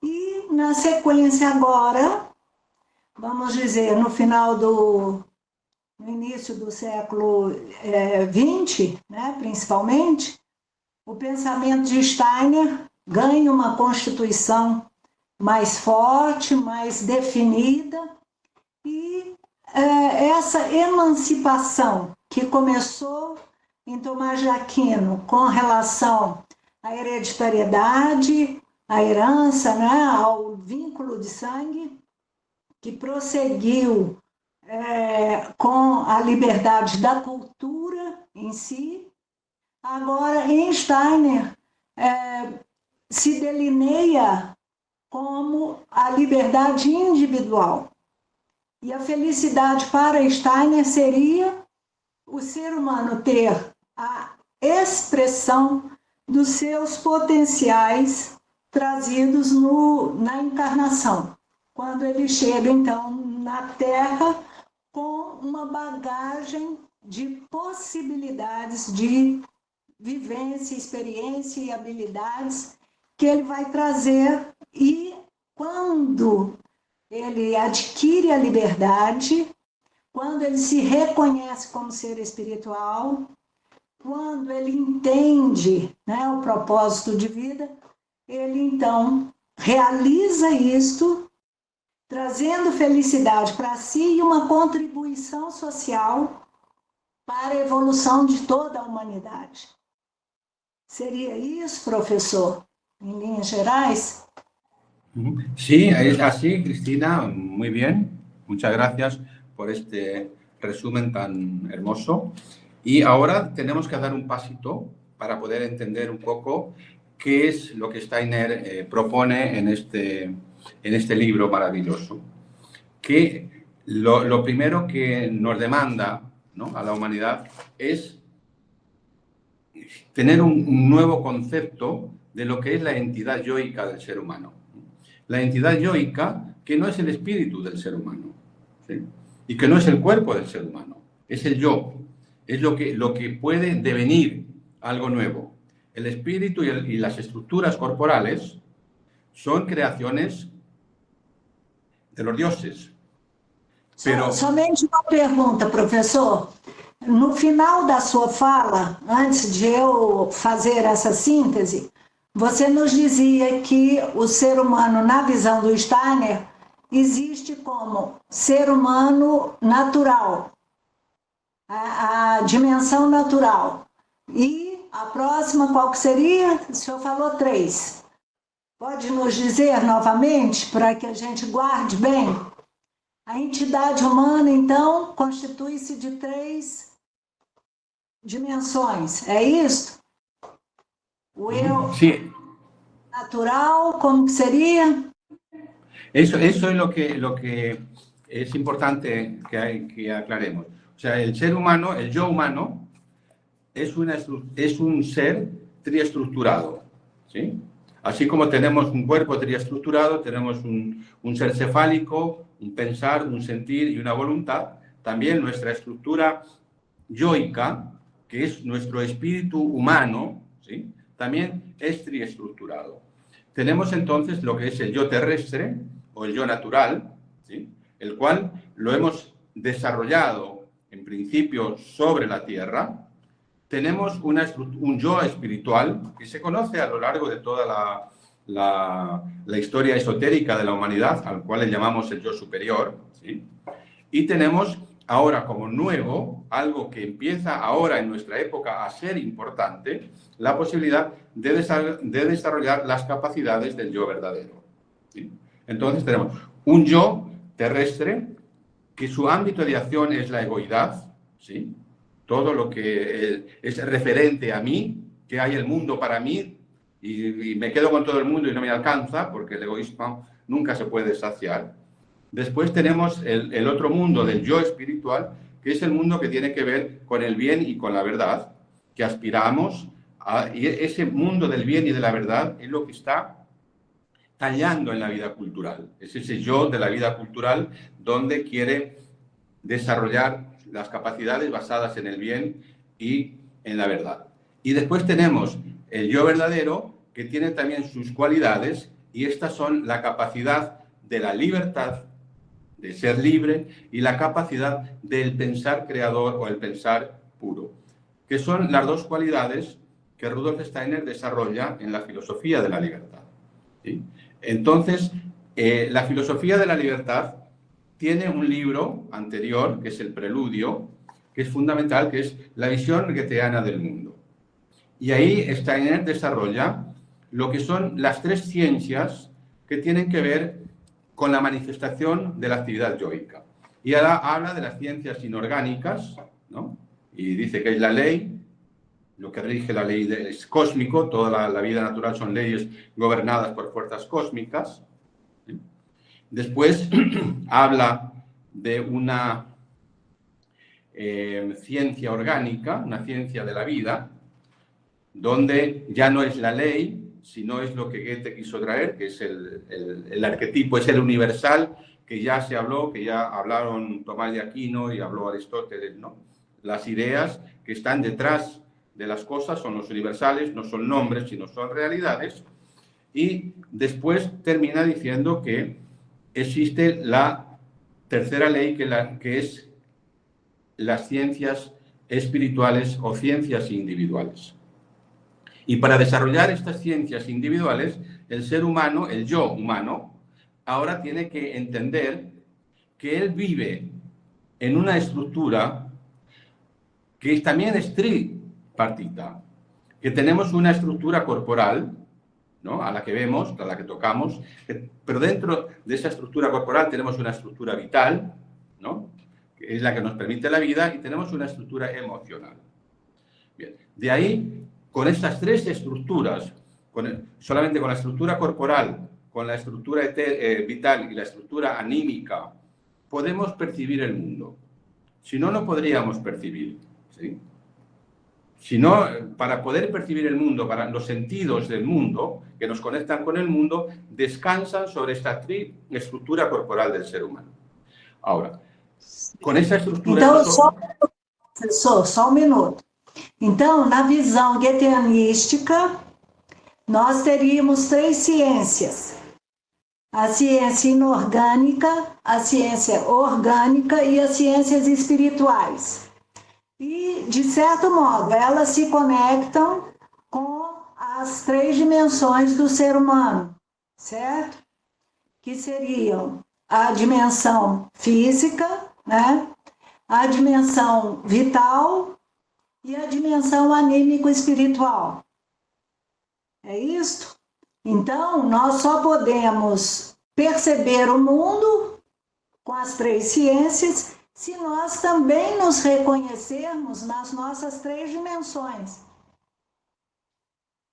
Speaker 2: E na sequência agora, vamos dizer, no início do século XX, né, principalmente, o pensamento de Steiner ganha uma constituição mais forte, mais definida, e essa emancipação que começou em Tomás de Aquino com relação à hereditariedade, à herança, né, ao vínculo de sangue, que prosseguiu com a liberdade da cultura em si. Agora, em Steiner, se delineia como a liberdade individual. E a felicidade para Steiner seria o ser humano ter a expressão dos seus potenciais trazidos na encarnação, quando ele chega, então, na Terra com uma bagagem de possibilidades de vivência, experiência e habilidades que ele vai trazer, e quando ele adquire a liberdade, quando ele se reconhece como ser espiritual, quando ele entende, né, o propósito de vida, ele então realiza isto, trazendo felicidade para si e uma contribuição social para a evolução de toda a humanidade. Seria isso, professor, em linhas gerais?
Speaker 3: Sí, es así, Cristina, muy bien. Muchas gracias por este resumen tan hermoso. Y ahora tenemos que dar un pasito para poder entender un poco qué es lo que Steiner propone en este libro maravilloso. Que lo primero que nos demanda, ¿no?, a la humanidad es tener un nuevo concepto de lo que es la entidad yoica del ser humano. La entidad yoica, que no es el espíritu del ser humano, ¿sí?, y que no es el cuerpo del ser humano, es el yo, es lo que puede devenir algo nuevo. El espíritu y las estructuras corporales son creaciones de los dioses. Pero...
Speaker 2: Somente uma pergunta, professor. No final da sua fala, antes de eu fazer essa síntese, você nos dizia que o ser humano, na visão do Steiner, existe como ser humano natural, a dimensão natural. E a próxima, qual que seria? O senhor falou 3. Pode nos dizer novamente, para que a gente guarde bem? A entidade humana, então, constitui-se de 3 dimensões, é isso? O eu natural, como que sería?
Speaker 3: Eso es lo que es importante que aclaremos. O sea, el ser humano, el yo humano, es un ser triestructurado, ¿sí? Así como tenemos un cuerpo triestructurado, tenemos un ser cefálico, un pensar, un sentir y una voluntad. También nuestra estructura yoica, que es nuestro espíritu humano, ¿sí?, también es triestructurado. tenemos entonces lo que es el yo terrestre o el yo natural, ¿sí? El cual lo hemos desarrollado en principio sobre la Tierra. Tenemos un yo espiritual que se conoce a lo largo de toda la historia esotérica de la humanidad, al cual le llamamos el yo superior, ¿sí? Y tenemos ahora como nuevo, algo que empieza ahora en nuestra época a ser importante, la posibilidad de desarrollar las capacidades del yo verdadero, ¿sí? Entonces tenemos un yo terrestre que su ámbito de acción es la egoidad, ¿sí? Todo lo que es referente a mí, que hay el mundo para mí, y me quedo con todo el mundo y no me alcanza, porque el egoísmo nunca se puede saciar. Después tenemos el otro mundo del yo espiritual, que es el mundo que tiene que ver con el bien y con la verdad, que aspiramos y ese mundo del bien y de la verdad es lo que está tallando en la vida cultural. Es ese yo de la vida cultural donde quiere desarrollar las capacidades basadas en el bien y en la verdad. Y después tenemos el yo verdadero, que tiene también sus cualidades, y estas son la capacidad de la libertad, de ser libre, y la capacidad del pensar creador o el pensar puro, que son las dos cualidades que Rudolf Steiner desarrolla en la filosofía de la libertad, ¿sí? Entonces, la filosofía de la libertad tiene un libro anterior, que es el Preludio, que es fundamental, que es la visión goetheana del mundo. Y ahí Steiner desarrolla lo que son las tres ciencias que tienen que ver con la manifestación de la actividad yoica. Y ahora habla de las ciencias inorgánicas, ¿no? Y dice que es la ley, lo que rige la ley es cósmico, toda la vida natural son leyes gobernadas por fuerzas cósmicas. ¿Sí? Después habla de una ciencia orgánica, una ciencia de la vida, donde ya no es la ley, sino es lo que Goethe quiso traer, que es el arquetipo, es el universal, que ya se habló, que ya hablaron Tomás de Aquino y habló Aristóteles, ¿no? Las ideas que están detrás de las cosas son los universales, no son nombres, sino son realidades. Y después termina diciendo que existe la tercera ley, que es las ciencias espirituales o ciencias individuales. Y para desarrollar estas ciencias individuales, el ser humano, el yo humano, ahora tiene que entender que él vive en una estructura que también es tripartita, que tenemos una estructura corporal, ¿no? A la que vemos, a la que tocamos, pero dentro de esa estructura corporal tenemos una estructura vital, ¿no? Que es la que nos permite la vida, y tenemos una estructura emocional. Bien, de ahí, con estas tres estructuras, solamente con la estructura corporal, con la estructura vital y la estructura anímica, podemos percibir el mundo. Si no, no podríamos percibir, ¿sí? Si no, para poder percibir el mundo, para los sentidos del mundo que nos conectan con el mundo, descansan sobre esta estructura corporal del ser humano. Ahora, com essa estrutura...
Speaker 2: Então, só um minuto. Então, na visão goetheanística, nós teríamos três ciências. A ciência inorgânica, a ciência orgânica e as ciências espirituais. E, de certo modo, elas se conectam com as três dimensões do ser humano, certo? Que seriam a dimensão física, né? A dimensão vital e a dimensão anímico-espiritual. É isto? Então, nós só podemos perceber o mundo com as três ciências se nós também nos reconhecermos nas nossas três dimensões.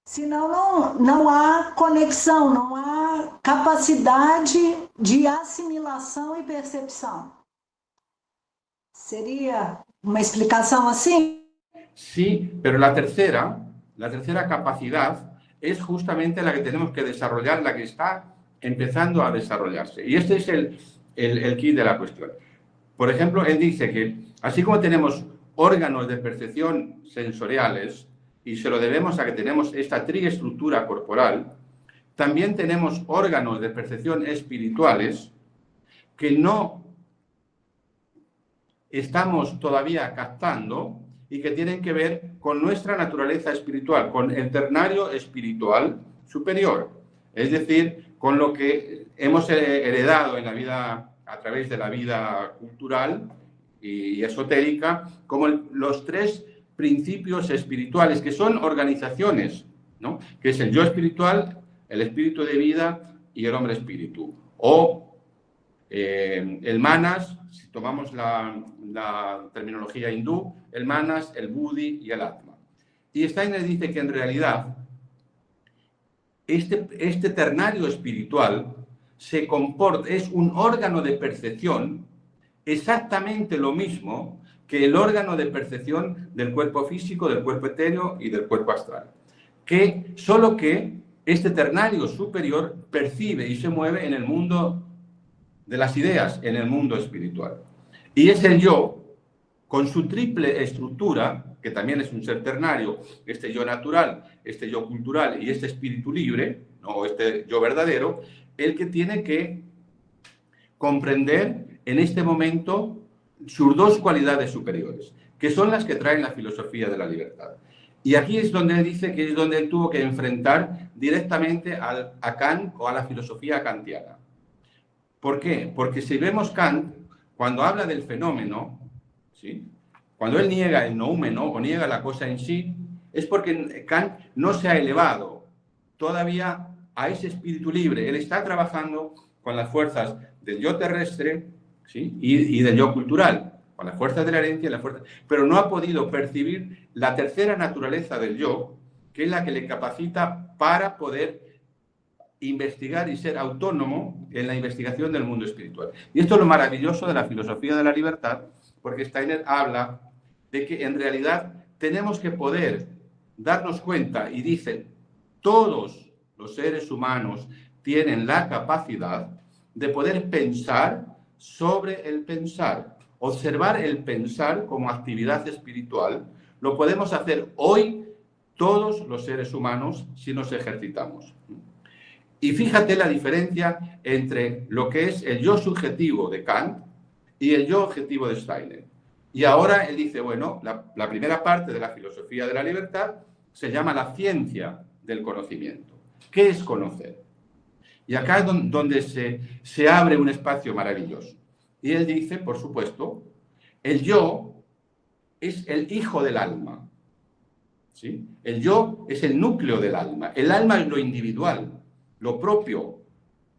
Speaker 2: Senão não há conexão, não há capacidade de assimilação e percepção. Seria uma explicação assim?
Speaker 3: Sí, pero la tercera capacidad es justamente la que tenemos que desarrollar, la que está empezando a desarrollarse. Y este es el kit de la cuestión. Por ejemplo, él dice que así como tenemos órganos de percepción sensoriales, y se lo debemos a que tenemos esta triestructura corporal, también tenemos órganos de percepción espirituales que no estamos todavía captando y que tienen que ver con nuestra naturaleza espiritual, con el ternario espiritual superior, es decir, con lo que hemos heredado en la vida, a través de la vida cultural y esotérica, como los tres principios espirituales, que son organizaciones, ¿no? Que es el yo espiritual, el espíritu de vida y el hombre espíritu. O el manas, si tomamos la terminología hindú, el manas, el buddhi y el atma. Y Steiner dice que en realidad este ternario espiritual se comporta, es un órgano de percepción exactamente lo mismo que el órgano de percepción del cuerpo físico, del cuerpo etéreo y del cuerpo astral. Solo que este ternario superior percibe y se mueve en el mundo de las ideas, en el mundo espiritual. Y es el yo, con su triple estructura, que también es un ser ternario, este yo natural, este yo cultural y este espíritu libre, ¿no? Este yo verdadero, el que tiene que comprender en este momento sus dos cualidades superiores, que son las que traen la filosofía de la libertad. Y aquí es donde él dice que es donde él tuvo que enfrentar directamente a Kant o a la filosofía kantiana. ¿Por qué? Porque si vemos Kant, cuando habla del fenómeno, ¿sí? Cuando él niega el noúmeno o niega la cosa en sí, es porque Kant no se ha elevado todavía a ese espíritu libre. Él está trabajando con las fuerzas del yo terrestre, ¿sí? y del yo cultural, con las fuerzas de la herencia y las fuerzas, pero no ha podido percibir la tercera naturaleza del yo, que es la que le capacita para poder investigar y ser autónomo en la investigación del mundo espiritual. Y esto es lo maravilloso de la filosofía de la libertad, porque Steiner habla de que en realidad tenemos que poder darnos cuenta, y dice, todos los seres humanos tienen la capacidad de poder pensar sobre el pensar, observar el pensar como actividad espiritual. Lo podemos hacer hoy todos los seres humanos si nos ejercitamos. Y fíjate la diferencia entre lo que es el yo subjetivo de Kant y el yo objetivo de Steiner. Y ahora él dice, bueno, la primera parte de la filosofía de la libertad se llama la ciencia del conocimiento. ¿Qué es conocer? Y acá es donde se abre un espacio maravilloso. Y él dice, por supuesto, el yo es el hijo del alma. ¿Sí? El yo es el núcleo del alma. El alma es lo individual, lo propio,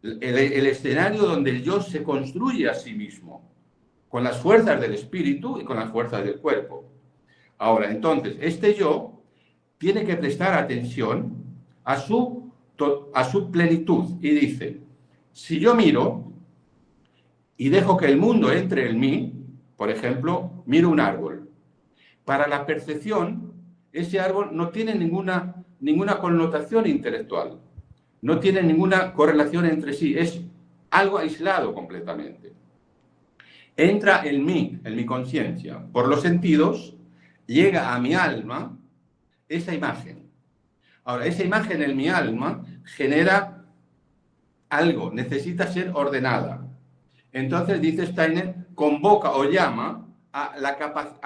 Speaker 3: el escenario donde el yo se construye a sí mismo, con las fuerzas del espíritu y con las fuerzas del cuerpo. Ahora, entonces, este yo tiene que prestar atención a su plenitud y dice, si yo miro y dejo que el mundo entre en mí, por ejemplo, miro un árbol, para la percepción, ese árbol no tiene ninguna connotación intelectual, no tiene ninguna correlación entre sí, es algo aislado completamente. Entra en mi conciencia, por los sentidos, llega a mi alma esa imagen. Ahora, esa imagen en mi alma genera algo, necesita ser ordenada. Entonces, dice Steiner, convoca o llama a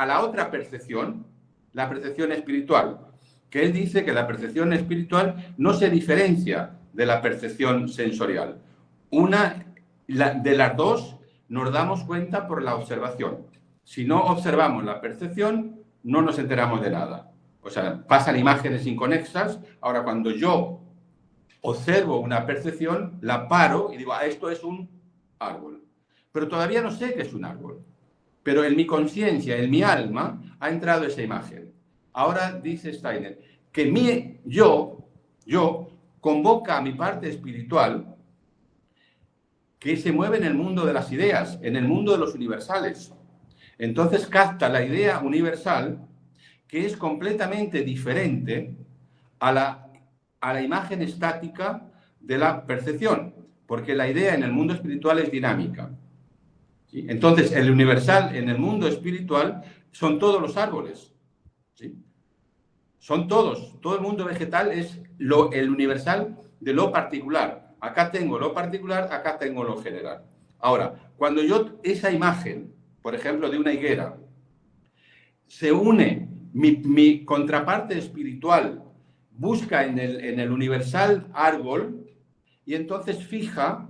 Speaker 3: la otra percepción, la percepción espiritual, que él dice que la percepción espiritual no se diferencia de la percepción sensorial. De las dos nos damos cuenta por la observación. Si no observamos la percepción, no nos enteramos de nada. O sea, pasan imágenes inconexas. Ahora, cuando yo observo una percepción, la paro y digo, esto es un árbol. Pero todavía no sé que es un árbol. Pero en mi conciencia, en mi alma, ha entrado esa imagen. Ahora dice Steiner que mi yo convoca a mi parte espiritual que se mueve en el mundo de las ideas, en el mundo de los universales. Entonces capta la idea universal que es completamente diferente a la imagen estática de la percepción, porque la idea en el mundo espiritual es dinámica. ¿Sí? Entonces, el universal en el mundo espiritual son todos los árboles. ¿Sí? Son todos. Todo el mundo vegetal es el universal de lo particular. Acá tengo lo particular, acá tengo lo general. Ahora, cuando yo, esa imagen, por ejemplo, de una higuera, se une, mi contraparte espiritual busca en el universal árbol y entonces fija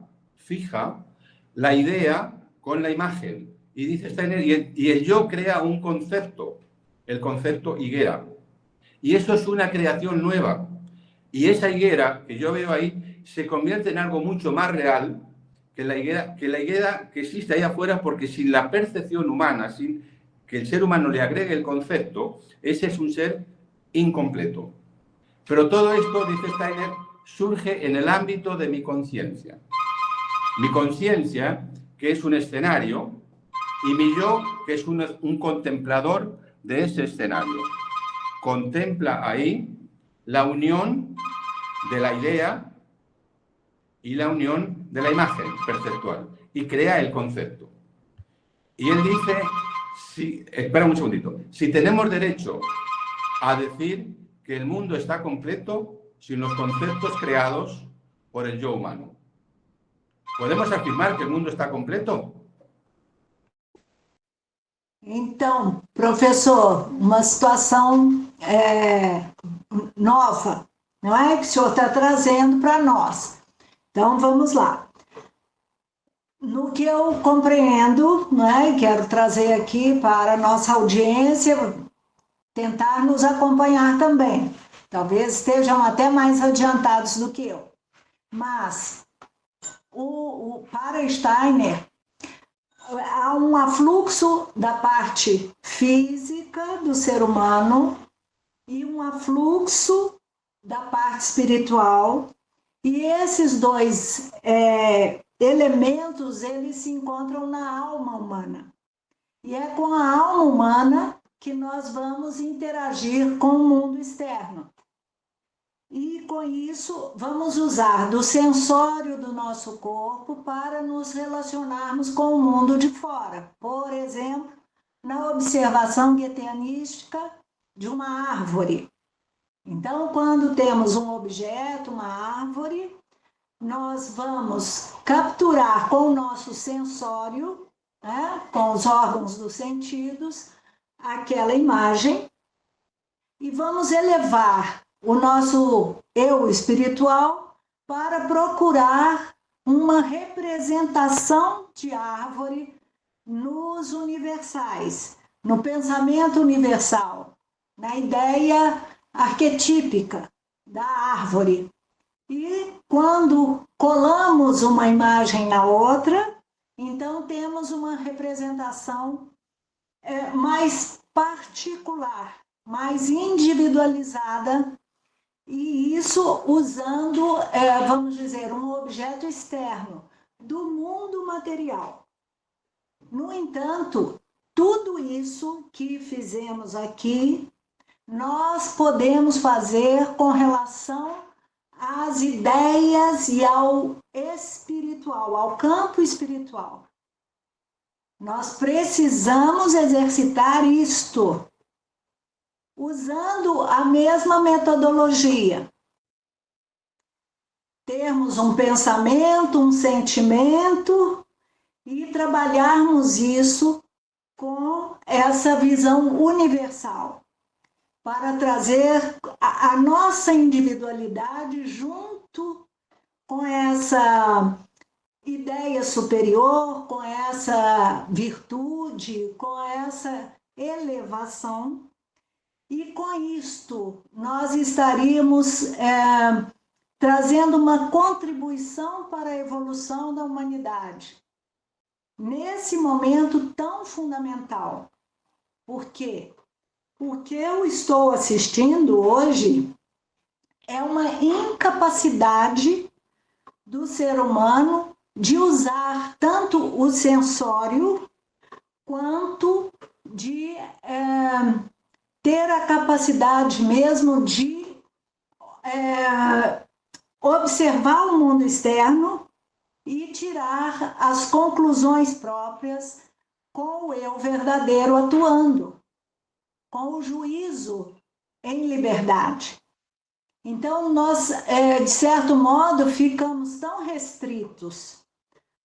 Speaker 3: la idea con la imagen. Y dice Steiner, y el yo crea un concepto, el concepto higuera. Y eso es una creación nueva. Y esa higuera que yo veo ahí se convierte en algo mucho más real que la higuera que existe ahí afuera, porque sin la percepción humana, sin que el ser humano le agregue el concepto, ese es un ser incompleto. Pero todo esto, dice Steiner, surge en el ámbito de mi conciencia. Mi conciencia, que es un escenario, y mi yo, que es un contemplador de ese escenario. Contempla ahí la unión de la idea y la unión de la imagen perceptual y crea el concepto. Y él dice, espera un segundito, si tenemos derecho a decir que el mundo está completo sin los conceptos creados por el yo humano. ¿Podemos afirmar que el mundo está completo?
Speaker 2: Então, professor, uma situação nova, não é? Que o senhor está trazendo para nós. Então, vamos lá. No que eu compreendo, não é? Quero trazer aqui para a nossa audiência, tentar nos acompanhar também. Talvez estejam até mais adiantados do que eu. Mas, para Steiner, há um afluxo da parte física do ser humano e um afluxo da parte espiritual, e esses dois elementos, eles se encontram na alma humana. E é com a alma humana que nós vamos interagir com o mundo externo. E com isso vamos usar do sensório do nosso corpo para nos relacionarmos com o mundo de fora. Por exemplo, na observação goetheanística de uma árvore. Então, quando temos um objeto, uma árvore, nós vamos capturar com o nosso sensório, né, com os órgãos dos sentidos, aquela imagem e vamos elevar o nosso eu espiritual para procurar uma representação de árvore nos universais, no pensamento universal, na ideia arquetípica da árvore. E quando colamos uma imagem na outra, então temos uma representação mais particular, mais individualizada, e isso usando, vamos dizer, um objeto externo do mundo material. No entanto, tudo isso que fizemos aqui, nós podemos fazer com relação às ideias e ao espiritual, ao campo espiritual. Nós precisamos exercitar isto, usando a mesma metodologia. Termos um pensamento, um sentimento e trabalharmos isso com essa visão universal, para trazer a nossa individualidade junto com essa ideia superior, com essa virtude, com essa elevação. E com isto, nós estaríamos trazendo uma contribuição para a evolução da humanidade. Nesse momento tão fundamental. Por quê? Porque eu estou assistindo hoje uma incapacidade do ser humano de usar tanto o sensório quanto de ter a capacidade mesmo de observar o mundo externo e tirar as conclusões próprias com o eu verdadeiro atuando, com o juízo em liberdade. Então, nós, de certo modo, ficamos tão restritos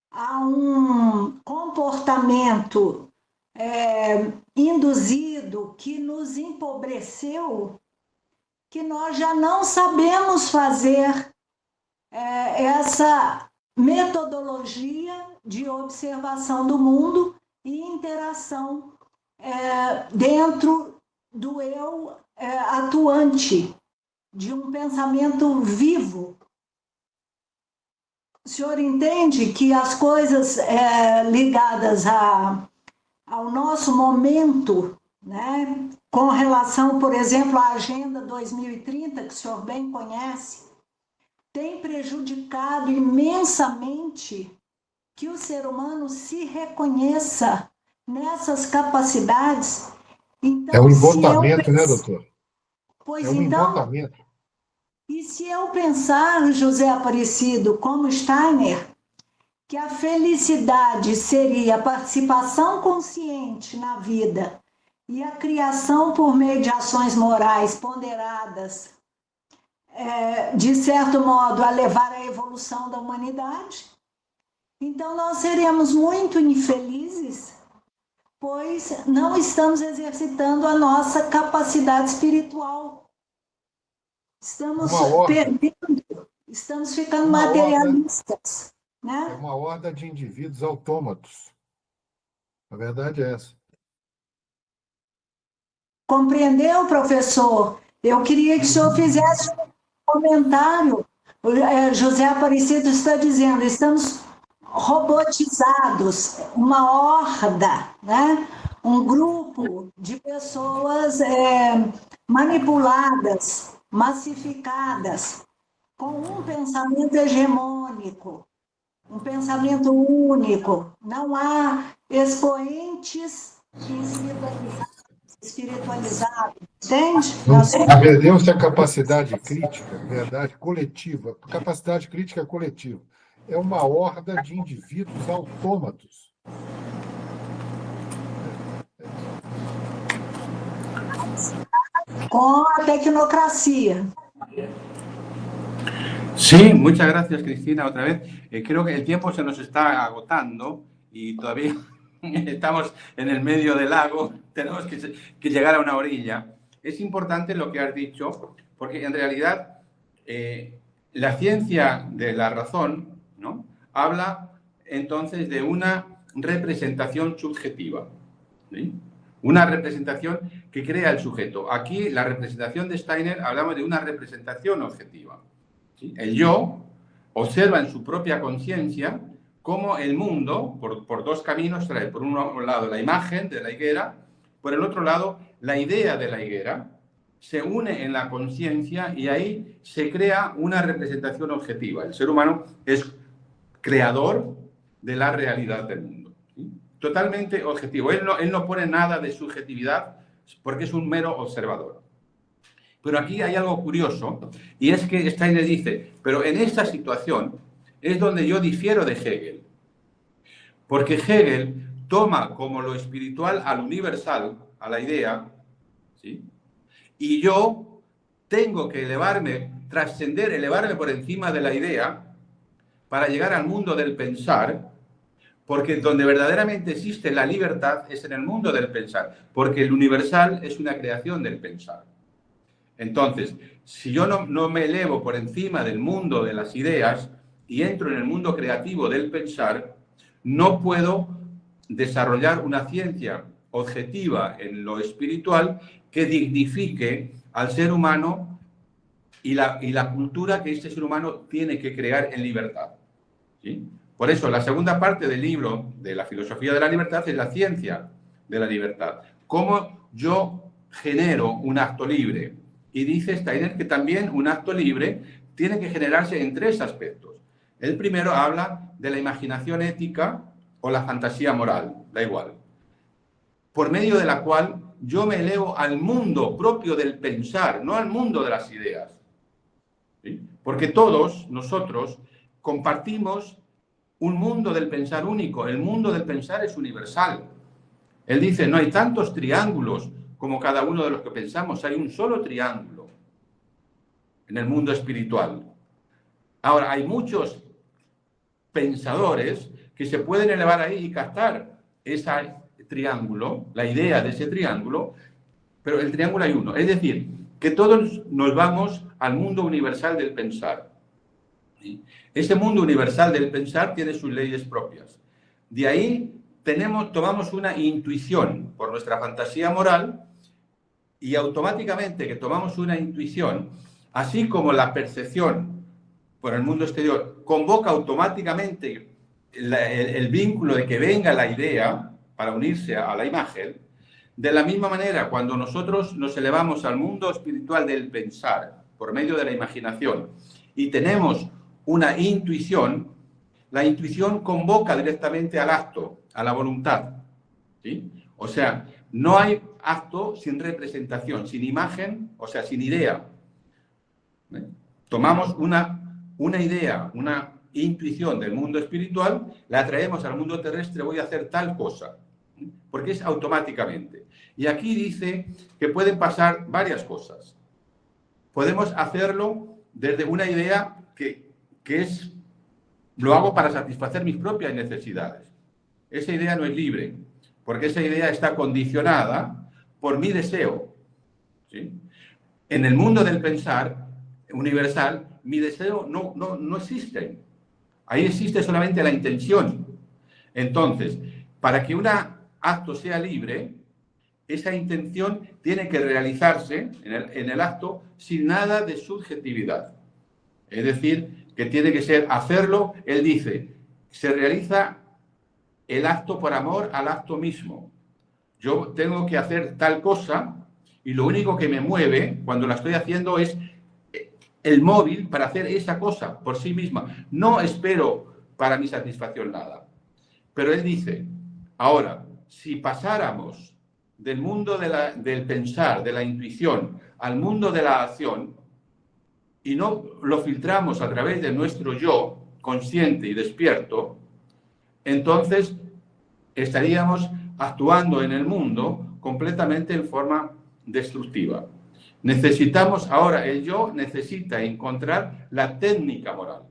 Speaker 2: a um comportamento induzido que nos empobreceu, que nós já não sabemos fazer essa metodologia de observação do mundo e interação dentro do eu atuante, de um pensamento vivo. O senhor entende que as coisas ligadas ao nosso momento, né, com relação, por exemplo, à Agenda 2030, que o senhor bem conhece, tem prejudicado imensamente que o ser humano se reconheça nessas capacidades. Então,
Speaker 1: é um embotamento, né, doutor?
Speaker 2: Pois
Speaker 1: é um embotamento.
Speaker 2: E se eu pensar, José Aparecido, como Steiner, que a felicidade seria a participação consciente na vida e a criação por meio de ações morais ponderadas, de certo modo, a levar à evolução da humanidade, então nós seremos muito infelizes, pois não estamos exercitando a nossa capacidade espiritual. Estamos perdendo, estamos ficando materialistas. Né?
Speaker 1: É uma horda de indivíduos autômatos. A verdade é essa.
Speaker 2: Compreendeu, professor? Eu queria que o senhor fizesse um comentário. José Aparecido está dizendo, estamos robotizados, uma horda, né? Um grupo de pessoas manipuladas, massificadas, com um pensamento hegemônico, um pensamento único. Não há expoentes espiritualizados, entende?
Speaker 1: Perdeu-se a capacidade crítica, verdade, coletiva. Capacidade crítica coletiva. É uma horda de indivíduos autômatos.
Speaker 2: Com a tecnocracia.
Speaker 3: Sí, muchas gracias, Cristina, otra vez. Creo que el tiempo se nos está agotando y todavía estamos en el medio del lago, tenemos que llegar a una orilla. Es importante lo que has dicho, porque en realidad la ciencia de la razón, ¿no?, habla entonces de una representación subjetiva, ¿sí? Una representación que crea el sujeto. Aquí, la representación de Steiner, hablamos de una representación objetiva. ¿Sí? El yo observa en su propia conciencia cómo el mundo, por dos caminos, trae por un lado la imagen de la higuera, por el otro lado la idea de la higuera, se une en la conciencia y ahí se crea una representación objetiva. El ser humano es creador de la realidad del mundo. ¿Sí? Totalmente objetivo. Él no pone nada de subjetividad porque es un mero observador. Pero aquí hay algo curioso, y es que Steiner dice, pero en esta situación es donde yo difiero de Hegel. Porque Hegel toma como lo espiritual al universal, a la idea, ¿sí?, y yo tengo que elevarme, trascender, elevarme por encima de la idea para llegar al mundo del pensar, porque donde verdaderamente existe la libertad es en el mundo del pensar, porque el universal es una creación del pensar. Entonces, si yo no me elevo por encima del mundo de las ideas y entro en el mundo creativo del pensar, no puedo desarrollar una ciencia objetiva en lo espiritual que dignifique al ser humano y la cultura que este ser humano tiene que crear en libertad. ¿Sí? Por eso, la segunda parte del libro de la filosofía de la libertad es la ciencia de la libertad. Cómo yo genero un acto libre. Y dice Steiner que también un acto libre tiene que generarse en tres aspectos. El primero habla de la imaginación ética o la fantasía moral, da igual, por medio de la cual yo me elevo al mundo propio del pensar, no al mundo de las ideas. ¿Sí? Porque todos nosotros compartimos un mundo del pensar único. El mundo del pensar es universal. Él dice, no hay tantos triángulos como cada uno de los que pensamos, hay un solo triángulo. en el mundo espiritual. Ahora, hay muchos pensadores que se pueden elevar ahí y captar ese triángulo, la idea de ese triángulo, pero el triángulo hay uno. Es decir, que todos nos vamos al mundo universal del pensar. ¿Sí? Ese mundo universal del pensar tiene sus leyes propias. De ahí tomamos una intuición por nuestra fantasía moral, y automáticamente que tomamos una intuición, así como la percepción por el mundo exterior convoca automáticamente el vínculo de que venga la idea para unirse a la imagen, de la misma manera, cuando nosotros nos elevamos al mundo espiritual del pensar por medio de la imaginación y tenemos una intuición, la intuición convoca directamente al acto, a la voluntad. ¿Sí? O sea, no hay acto sin representación, sin imagen, o sea, sin idea. ¿Eh? Tomamos una idea, una intuición del mundo espiritual, la traemos al mundo terrestre, voy a hacer tal cosa, porque es automáticamente. Y aquí dice que pueden pasar varias cosas. Podemos hacerlo desde una idea que es, lo hago para satisfacer mis propias necesidades. Esa idea no es libre, porque esa idea está condicionada por mi deseo. ¿Sí? En el mundo del pensar universal, mi deseo no existe. Ahí existe solamente la intención. Entonces, para que un acto sea libre, esa intención tiene que realizarse en el acto sin nada de subjetividad. Es decir, que tiene que ser hacerlo, él dice, se realiza el acto por amor al acto mismo. Yo tengo que hacer tal cosa y lo único que me mueve cuando la estoy haciendo es el móvil para hacer esa cosa por sí misma. No espero para mi satisfacción nada. Pero él dice, ahora, si pasáramos del mundo del pensar, de la intuición, al mundo de la acción, y no lo filtramos a través de nuestro yo consciente y despierto, entonces estaríamos actuando en el mundo completamente en forma destructiva. Necesitamos ahora, el yo necesita encontrar la técnica moral.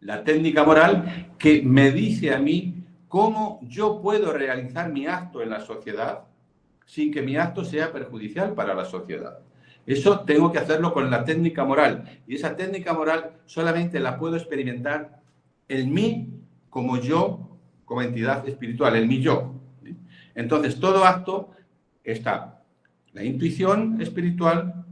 Speaker 3: La técnica moral que me dice a mí cómo yo puedo realizar mi acto en la sociedad sin que mi acto sea perjudicial para la sociedad. Eso tengo que hacerlo con la técnica moral. Y esa técnica moral solamente la puedo experimentar en mí como yo, como entidad espiritual, en mi yo. Entonces, todo acto está la intuición espiritual,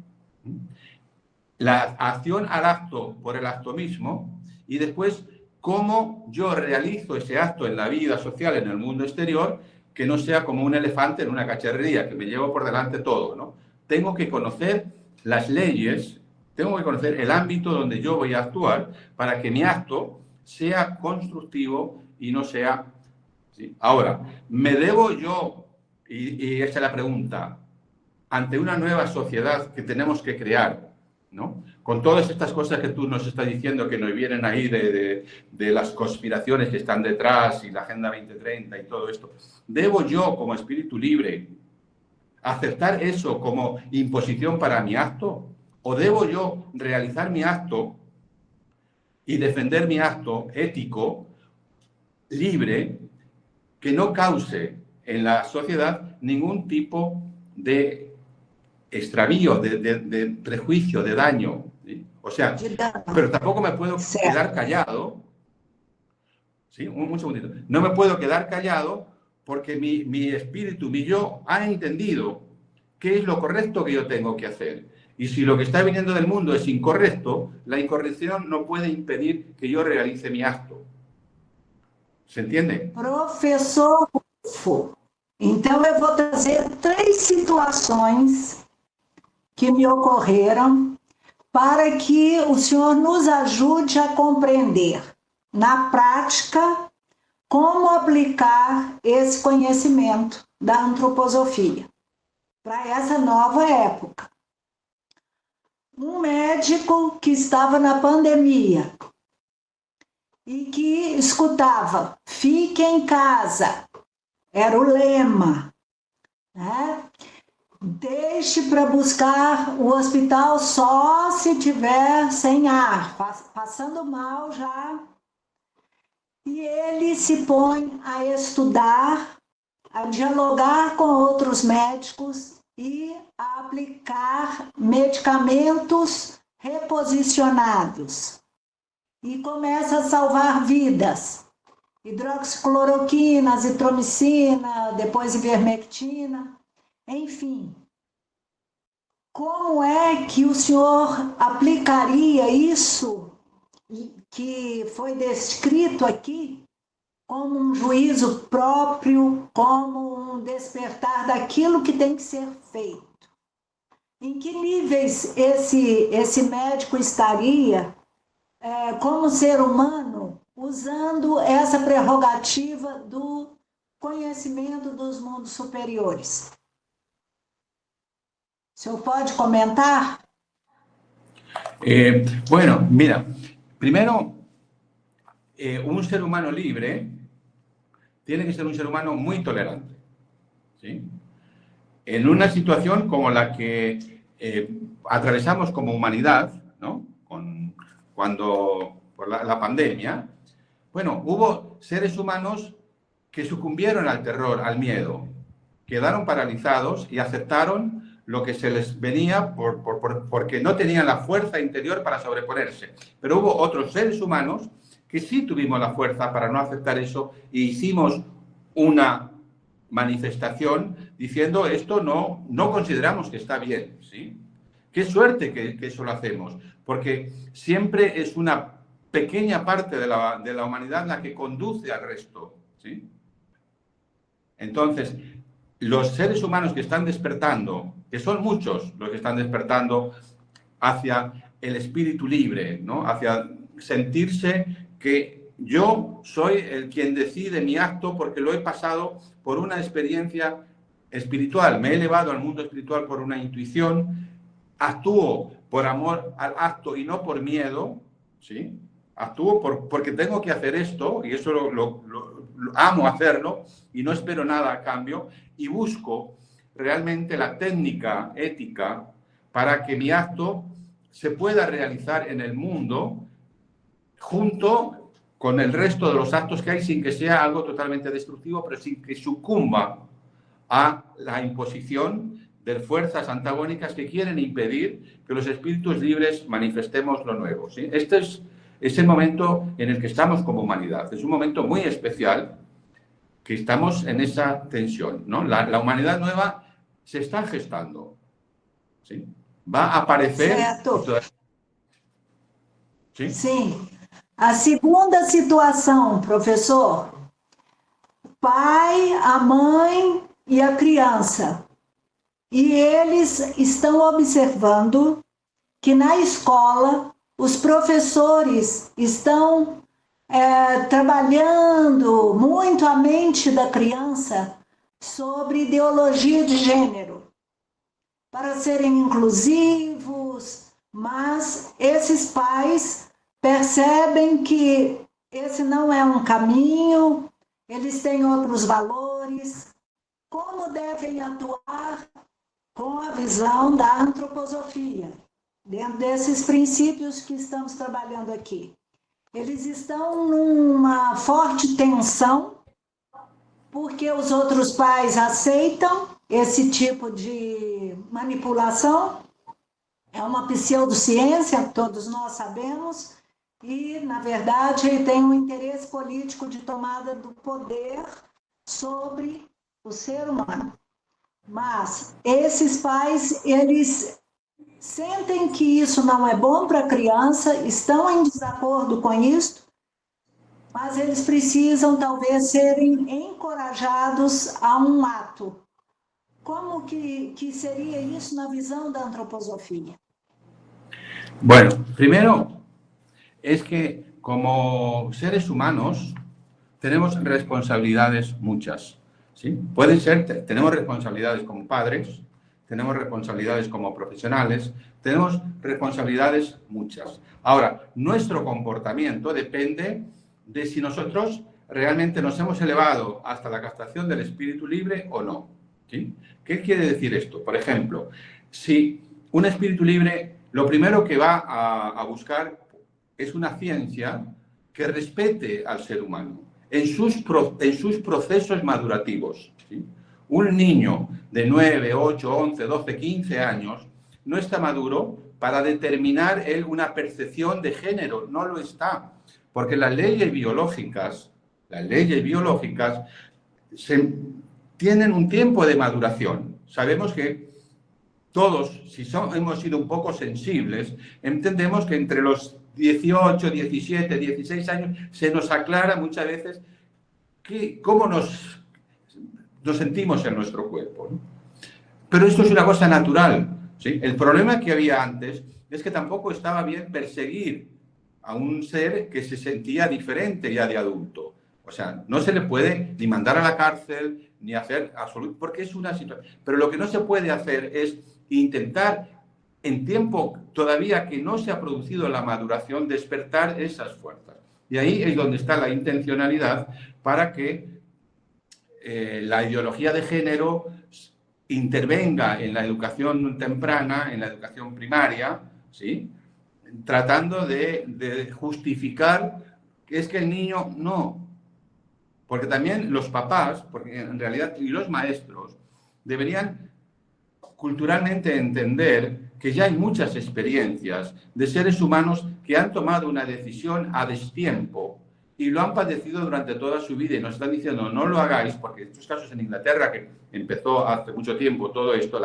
Speaker 3: la acción al acto por el acto mismo, y después cómo yo realizo ese acto en la vida social, en el mundo exterior, que no sea como un elefante en una cacharrería, que me llevo por delante todo, ¿no? Tengo que conocer las leyes, tengo que conocer el ámbito donde yo voy a actuar para que mi acto sea constructivo y no sea... ¿sí? Ahora, ¿me debo yo, y esa es la pregunta, ante una nueva sociedad que tenemos que crear, ¿no? Con todas estas cosas que tú nos estás diciendo que nos vienen ahí de las conspiraciones que están detrás y la Agenda 2030 y todo esto, ¿debo yo, como espíritu libre, aceptar eso como imposición para mi acto? ¿O debo yo realizar mi acto y defender mi acto ético, libre, que no cause en la sociedad ningún tipo de extravío, de prejuicio, de daño? ¿Sí? O sea, pero tampoco me puedo quedar callado. ¿Sí? Un segundito. No me puedo quedar callado porque mi espíritu, mi yo, ha entendido qué es lo correcto que yo tengo que hacer. Y si lo que está viniendo del mundo es incorrecto, la incorrección no puede impedir que yo realice mi acto. ¿Se entiende?
Speaker 2: Professor Rufo, então eu vou trazer 3 situações que me ocorreram para que o senhor nos ajude a compreender, na prática, como aplicar esse conhecimento da antroposofia para essa nova época. Um médico que estava na pandemia e que escutava, fique em casa, era o lema, né? deixe para buscar o hospital só se tiver sem ar, passando mal já. E ele se põe a estudar, a dialogar com outros médicos e a aplicar medicamentos reposicionados. E começa a salvar vidas. Hidroxicloroquina, azitromicina, depois ivermectina, enfim. Como é que o senhor aplicaria isso que foi descrito aqui como um juízo próprio, como um despertar daquilo que tem que ser feito? Em que níveis esse médico estaria como ser humano usando essa prerrogativa do conhecimento dos mundos superiores? O senhor pode comentar?
Speaker 3: Bueno, mira, primero, un ser humano libre tiene que ser un ser humano muy tolerante, ¿sí? En una situación como la que atravesamos como humanidad, ¿no? Por la pandemia, bueno, hubo seres humanos que sucumbieron al terror, al miedo, quedaron paralizados y aceptaron lo que se les venía porque no tenían la fuerza interior para sobreponerse. Pero hubo otros seres humanos que sí tuvimos la fuerza para no aceptar eso e hicimos una manifestación diciendo esto no consideramos que está bien, ¿sí? Qué suerte que eso lo hacemos, porque siempre es una pequeña parte de la humanidad la que conduce al resto, ¿sí? Entonces, los seres humanos que están despertando, que son muchos los que están despertando hacia el espíritu libre, ¿no? Hacia sentirse que yo soy el quien decide mi acto porque lo he pasado por una experiencia espiritual, me he elevado al mundo espiritual por una intuición, actúo por amor al acto y no por miedo, ¿sí? Actúo porque tengo que hacer esto y eso lo amo hacerlo y no espero nada a cambio y busco realmente la técnica ética para que mi acto se pueda realizar en el mundo junto con el resto de los actos que hay sin que sea algo totalmente destructivo, pero sin que sucumba a la imposición de fuerzas antagónicas que quieren impedir que los espíritus libres manifestemos lo nuevo, ¿sí? Este es el momento en el que estamos como humanidad. Es un momento muy especial que estamos en esa tensión, ¿no? La humanidad nueva se está gestando, ¿sí? Va a aparecer...
Speaker 2: ¿Sí? Sim. A segunda situação, professor, o pai, a mãe e a criança. E eles estão observando que na escola os professores estão trabalhando muito a mente da criança sobre ideologia de gênero, para serem inclusivos, mas esses pais percebem que esse não é um caminho, eles têm outros valores. Como devem atuar com a visão da antroposofia, dentro desses princípios que estamos trabalhando aqui? Eles estão numa forte tensão, porque os outros pais aceitam esse tipo de manipulação. É uma pseudociência, todos nós sabemos, e, na verdade, tem um interesse político de tomada do poder sobre o ser humano. Mas esses pais, eles sentem que isso não é bom para a criança, estão em desacordo com isso, mas eles precisam, talvez, serem encorajados a um ato. Como que seria isso na visão da antroposofia?
Speaker 3: Bueno, primero es que como seres humanos tenemos responsabilidades muchas, ¿sí? Pueden ser, tenemos responsabilidades como padres, tenemos responsabilidades como profesionales, tenemos responsabilidades muchas. Ahora, nuestro comportamiento depende de si nosotros realmente nos hemos elevado hasta la captación del espíritu libre o no, ¿Sí? ¿Qué quiere decir esto? Por ejemplo, si un espíritu libre lo primero que va a buscar es una ciencia que respete al ser humano en sus procesos madurativos. ¿Sí? Un niño de 9, 8, 11, 12, 15 años no está maduro para determinar él una percepción de género, no lo está, porque las leyes biológicas tienen un tiempo de maduración. Sabemos que todos, si hemos sido un poco sensibles, entendemos que entre los 18, 17, 16 años se nos aclara muchas veces cómo nos sentimos en nuestro cuerpo, ¿no? Pero esto es una cosa natural, ¿sí? El problema que había antes es que tampoco estaba bien perseguir a un ser que se sentía diferente ya de adulto. O sea, no se le puede ni mandar a la cárcel, ni hacer absoluto, porque es una situación. Pero lo que no se puede hacer es intentar, en tiempo todavía que no se ha producido la maduración, despertar esas fuerzas. Y ahí es donde está la intencionalidad para que la ideología de género intervenga en la educación temprana, en la educación primaria, ¿sí? Tratando de justificar que es que el niño no. Porque también los papás, porque en realidad, y los maestros, deberían culturalmente entender que ya hay muchas experiencias de seres humanos que han tomado una decisión a destiempo y lo han padecido durante toda su vida y nos están diciendo no lo hagáis, porque en estos casos en Inglaterra, que empezó hace mucho tiempo todo esto,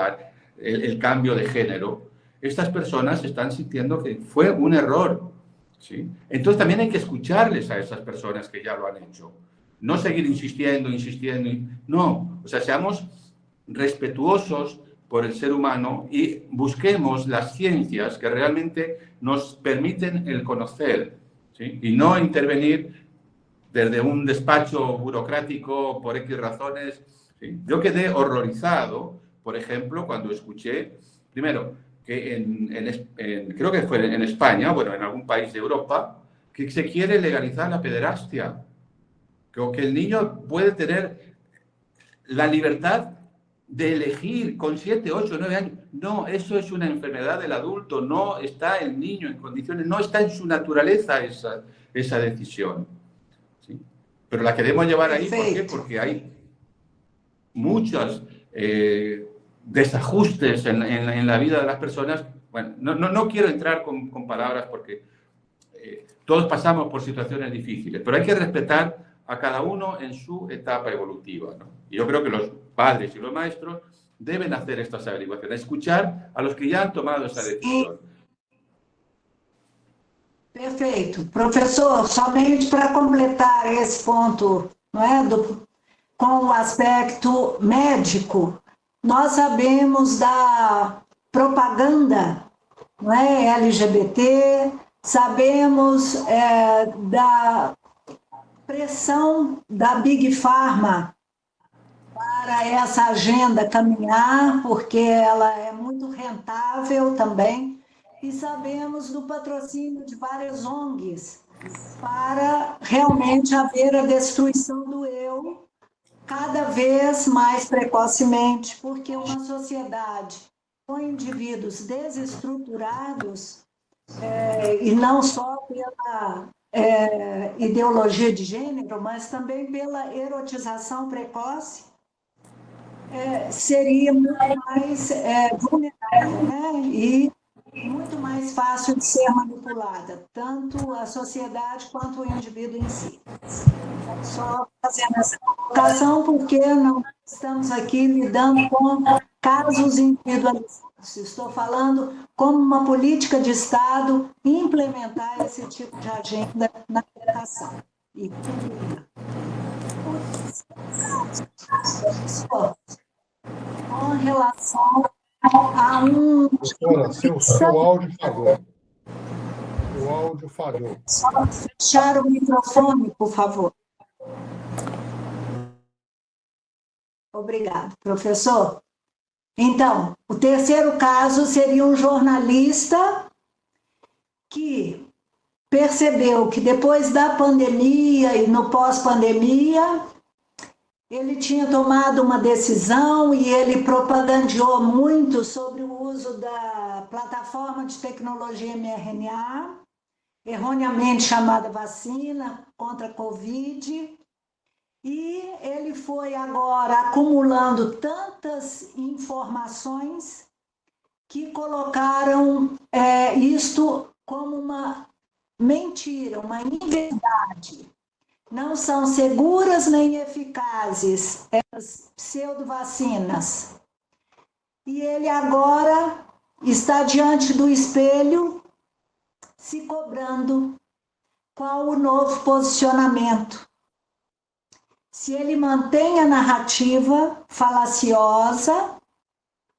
Speaker 3: el cambio de género, estas personas están sintiendo que fue un error, ¿sí? Entonces también hay que escucharles a esas personas que ya lo han hecho. No seguir insistiendo, no. O sea, seamos respetuosos por el ser humano y busquemos las ciencias que realmente nos permiten el conocer, ¿sí? Y no intervenir desde un despacho burocrático por X razones, ¿sí? Yo quedé horrorizado, por ejemplo, cuando escuché, primero, que creo que fue en España, bueno, en algún país de Europa, que se quiere legalizar la pederastia, que el niño puede tener la libertad de elegir con 7, 8, 9 años. No, eso es una enfermedad del adulto, no está el niño en condiciones, no está en su naturaleza esa decisión, ¿sí? Pero la queremos llevar ahí, ¿por qué? Porque hay muchos desajustes en la vida de las personas. Bueno, no quiero entrar con palabras porque todos pasamos por situaciones difíciles, pero hay que respetar a cada uno en su etapa evolutiva, ¿no? Y yo creo que los padres y los maestros deben hacer estas averiguaciones, escuchar a los que ya han tomado esa decisión.
Speaker 2: Perfeito. Professor, somente para completar esse ponto, não é, com o aspecto médico, nós sabemos da propaganda, não é, LGBT, sabemos da pressão da Big Pharma para essa agenda caminhar, porque ela é muito rentável também, e sabemos do patrocínio de várias ONGs para realmente haver a destruição do eu cada vez mais precocemente, porque uma sociedade com indivíduos desestruturados, e não só pela ideologia de gênero, mas também pela erotização precoce, seria muito mais vulnerável, né? E muito mais fácil de ser manipulada, tanto a sociedade quanto o indivíduo em si. Só fazendo essa colocação, porque não estamos aqui lidando com casos individualizados. Estou falando como uma política de Estado implementar esse tipo de agenda na educação. E com relação a
Speaker 1: Doutora, seu áudio falhou. O áudio falhou.
Speaker 2: Só fechar o microfone, por favor. Obrigado, professor. Então, o terceiro caso seria um jornalista que percebeu que depois da pandemia e no pós-pandemia, ele tinha tomado uma decisão e ele propagandeou muito sobre o uso da plataforma de tecnologia mRNA, erroneamente chamada vacina contra a Covid, e ele foi agora acumulando tantas informações que colocaram isto como uma mentira, uma inverdade. Não são seguras nem eficazes as pseudovacinas. E ele agora está diante do espelho, se cobrando qual o novo posicionamento. Se ele mantém a narrativa falaciosa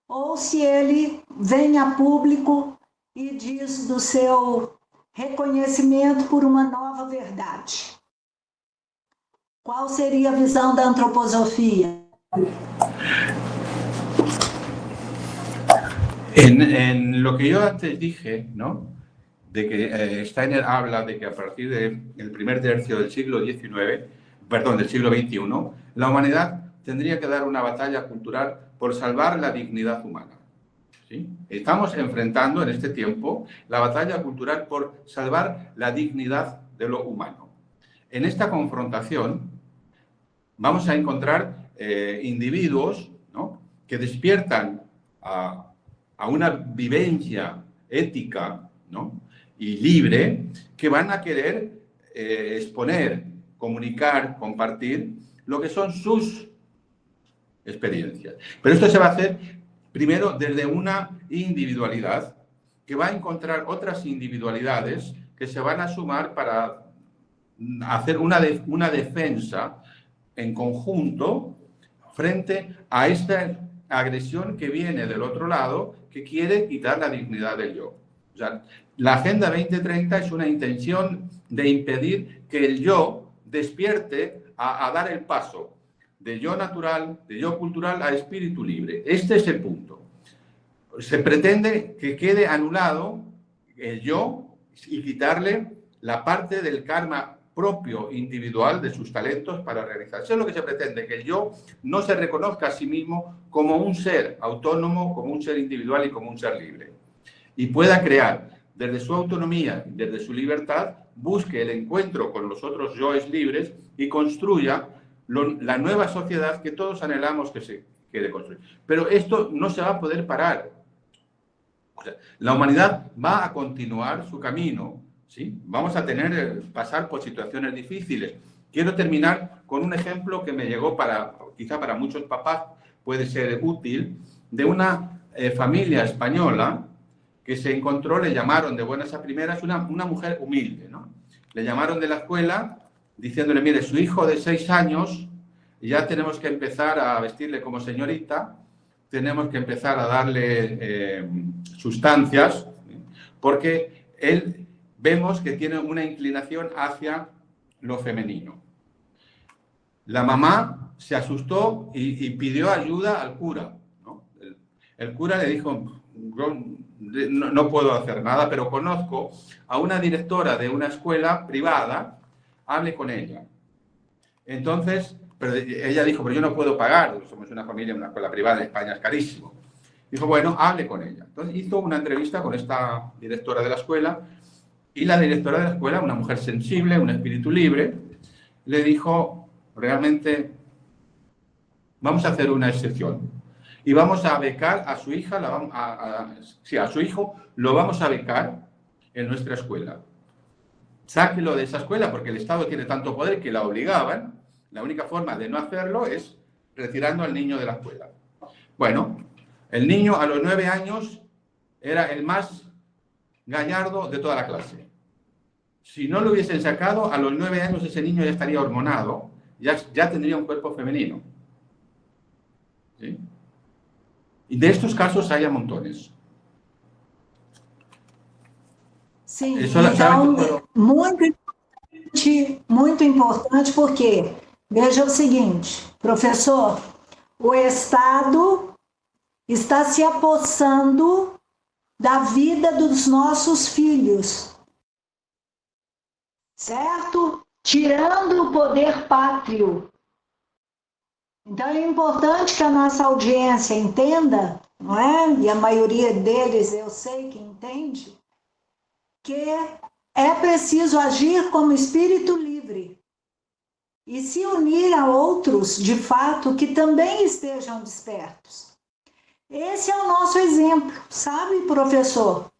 Speaker 2: ou se ele vem a público e diz do seu reconhecimento por uma nova verdade. ¿Cuál sería la visión de antroposofía?
Speaker 3: En lo que yo antes dije, ¿no? De que Steiner habla de que a partir del primer tercio del siglo XIX, perdón, del siglo XXI, la humanidad tendría que dar una batalla cultural por salvar la dignidad humana. ¿Sí? Estamos enfrentando en este tiempo la batalla cultural por salvar la dignidad de lo humano. En esta confrontación vamos a encontrar individuos, ¿no? Que despiertan a una vivencia ética, ¿no? Y libre, que van a querer exponer, comunicar, compartir lo que son sus experiencias. Pero esto se va a hacer primero desde una individualidad que va a encontrar otras individualidades que se van a sumar para hacer una defensa en conjunto frente a esta agresión que viene del otro lado, que quiere quitar la dignidad del yo. O sea, la Agenda 2030 es una intención de impedir que el yo despierte a dar el paso de yo natural, de yo cultural a espíritu libre. Este es el punto. Se pretende que quede anulado el yo y quitarle la parte del karma propio, individual, de sus talentos para realizarse. Eso es lo que se pretende, que el yo no se reconozca a sí mismo como un ser autónomo, como un ser individual y como un ser libre. Y pueda crear, desde su autonomía, desde su libertad, busque el encuentro con los otros yoes libres y construya la nueva sociedad que todos anhelamos que se quede construir. Pero esto no se va a poder parar. O sea, la humanidad va a continuar su camino, ¿sí? Vamos a pasar por situaciones difíciles. Quiero terminar con un ejemplo que me llegó quizá para muchos papás puede ser útil, de una familia española que se encontró, le llamaron de buenas a primeras, una mujer humilde, ¿no? Le llamaron de la escuela diciéndole, mire, su hijo de 6 años, ya tenemos que empezar a vestirle como señorita, tenemos que empezar a darle sustancias, porque él vemos que tiene una inclinación hacia lo femenino. La mamá se asustó y pidió ayuda al cura, ¿no? El cura le dijo, yo no puedo hacer nada, pero conozco a una directora de una escuela privada, hable con ella. Entonces, pero ella dijo, pero yo no puedo pagar, somos una familia, una escuela privada en España es carísimo. Dijo, bueno, hable con ella. Entonces hizo una entrevista con esta directora de la escuela y la directora de la escuela, una mujer sensible, un espíritu libre, le dijo, realmente, vamos a hacer una excepción y vamos a becar a su hija, a su hijo lo vamos a becar en nuestra escuela. Sáquelo de esa escuela porque el Estado tiene tanto poder que la obligaban. La única forma de no hacerlo es retirando al niño de la escuela. Bueno, el niño a los 9 años era el más gallardo de toda la clase. Si no lo hubiesen sacado, a los 9 años ese niño ya estaría hormonado, ya tendría un cuerpo femenino. ¿Sí? Y de estos casos hay a montones.
Speaker 2: Sim, então, muito importante, porque, veja o seguinte, professor, o Estado está se apossando da vida dos nossos filhos, certo? Tirando o poder pátrio. Então é importante que a nossa audiência entenda, não é? E a maioria deles eu sei que entende, que é preciso agir como espírito livre e se unir a outros, de fato, que também estejam despertos. Esse é o nosso exemplo, sabe, professor?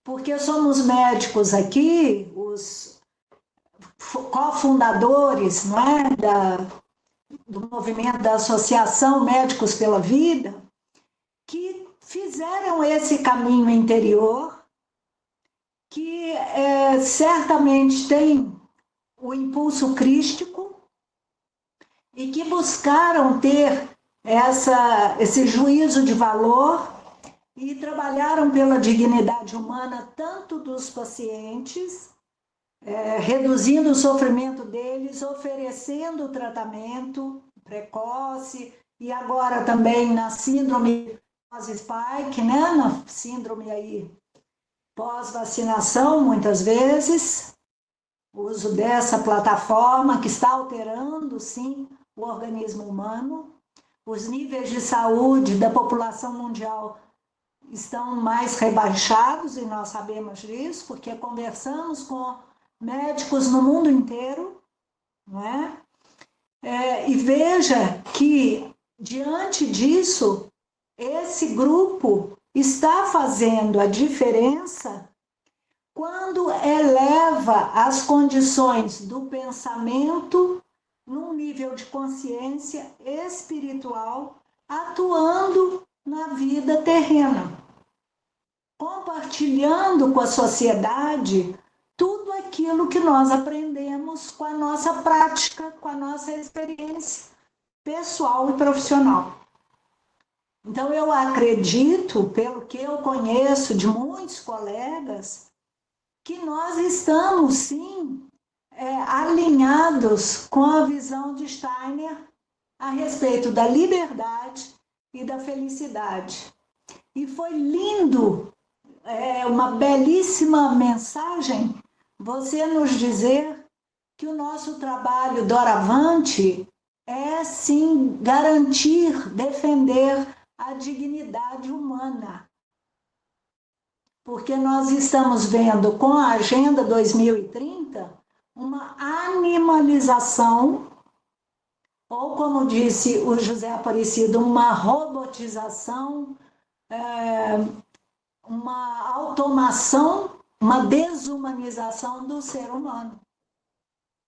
Speaker 2: Porque somos médicos aqui, os cofundadores, não é, do movimento da Associação Médicos pela Vida, que fizeram esse caminho interior, que certamente tem o impulso crístico e que buscaram ter esse juízo de valor e trabalharam pela dignidade humana tanto dos pacientes, reduzindo o sofrimento deles, oferecendo tratamento precoce e agora também na síndrome pós-spike, né? Na síndrome aí pós-vacinação, muitas vezes, o uso dessa plataforma que está alterando, sim, o organismo humano. Os níveis de saúde da população mundial estão mais rebaixados, e nós sabemos disso, porque conversamos com médicos no mundo inteiro, não é? E veja que, diante disso, esse grupo está fazendo a diferença quando eleva as condições do pensamento num nível de consciência espiritual, atuando na vida terrena, compartilhando com a sociedade tudo aquilo que nós aprendemos com a nossa prática, com a nossa experiência pessoal e profissional. Então, eu acredito, pelo que eu conheço de muitos colegas, que nós estamos, sim, alinhados com a visão de Steiner a respeito da liberdade e da felicidade. E foi lindo, uma belíssima mensagem, você nos dizer que o nosso trabalho doravante é, sim, garantir, defender a dignidade humana. Porque nós estamos vendo com a Agenda 2030 uma animalização, ou como disse o José Aparecido, uma robotização, uma automação, uma desumanização do ser humano.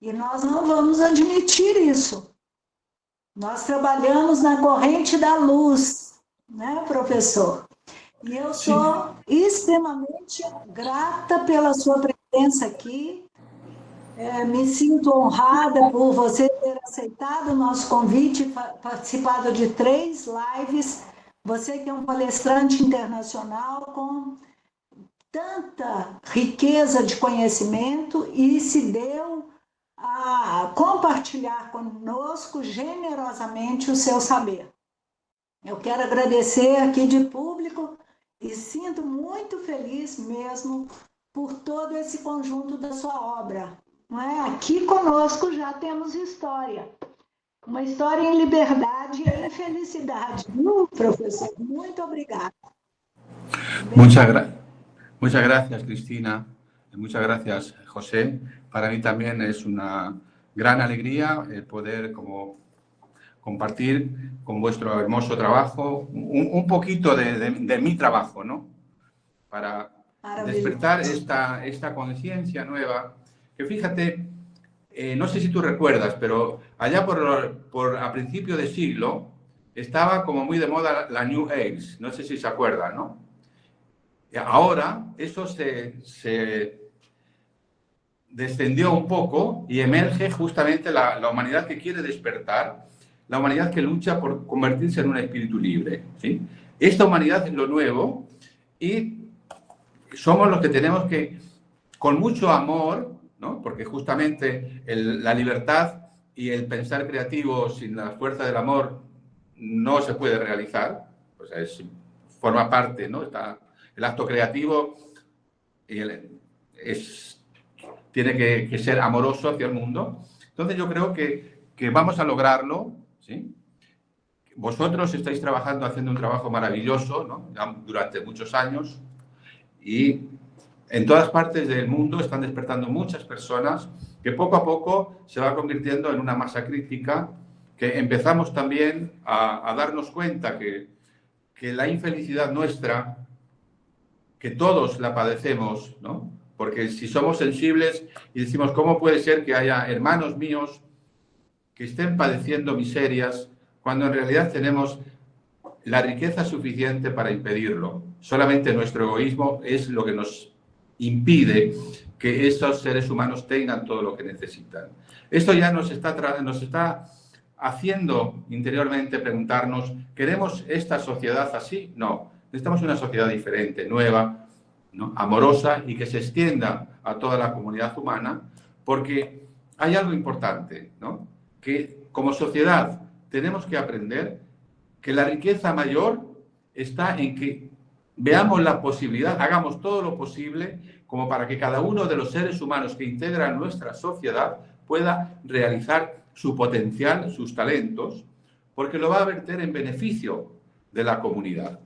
Speaker 2: E nós não vamos admitir isso. Nós trabalhamos na corrente da luz, né, professor? E eu sou extremamente grata pela sua presença aqui. Me sinto honrada por você ter aceitado o nosso convite, participado de 3 lives. Você que é um palestrante internacional com tanta riqueza de conhecimento e se deu a compartilhar conosco generosamente o seu saber. Eu quero agradecer aqui de público e sinto muito feliz mesmo por todo esse conjunto da sua obra. Não é? Aqui conosco já temos história. Uma história em liberdade e em felicidade. Professor? Muito obrigada.
Speaker 3: Muchas gracias, Cristina. Muchas gracias, José. Para mí también es una gran alegría poder compartir con vuestro hermoso trabajo un poquito de mi trabajo, ¿no? Para despertar esta conciencia nueva, que fíjate, no sé si tú recuerdas, pero allá a principio de siglo estaba como muy de moda la New Age, no sé si se acuerdan, ¿no? Ahora eso se descendió un poco y emerge justamente la humanidad que quiere despertar, la humanidad que lucha por convertirse en un espíritu libre, ¿sí? Esta humanidad es lo nuevo y somos los que tenemos que, con mucho amor, ¿no? Porque justamente la libertad y el pensar creativo sin la fuerza del amor no se puede realizar, o sea, forma parte, ¿no? El acto creativo tiene que ser amoroso hacia el mundo. Entonces yo creo que vamos a lograrlo, ¿sí? vosotros estáis trabajando, haciendo un trabajo maravilloso, ¿no? Durante muchos años, y en todas partes del mundo están despertando muchas personas que poco a poco se va convirtiendo en una masa crítica, que empezamos también a darnos cuenta que la infelicidad nuestra, que todos la padecemos, ¿no? Porque si somos sensibles y decimos, ¿cómo puede ser que haya hermanos míos que estén padeciendo miserias cuando en realidad tenemos la riqueza suficiente para impedirlo? Solamente nuestro egoísmo es lo que nos impide que esos seres humanos tengan todo lo que necesitan. Esto ya nos está haciendo interiormente preguntarnos, ¿queremos esta sociedad así? No, necesitamos una sociedad diferente, nueva, ¿no? Amorosa, y que se extienda a toda la comunidad humana, porque hay algo importante, ¿no? Que como sociedad tenemos que aprender que la riqueza mayor está en que veamos la posibilidad, hagamos todo lo posible como para que cada uno de los seres humanos que integran nuestra sociedad pueda realizar su potencial, sus talentos, porque lo va a verter en beneficio de la comunidad.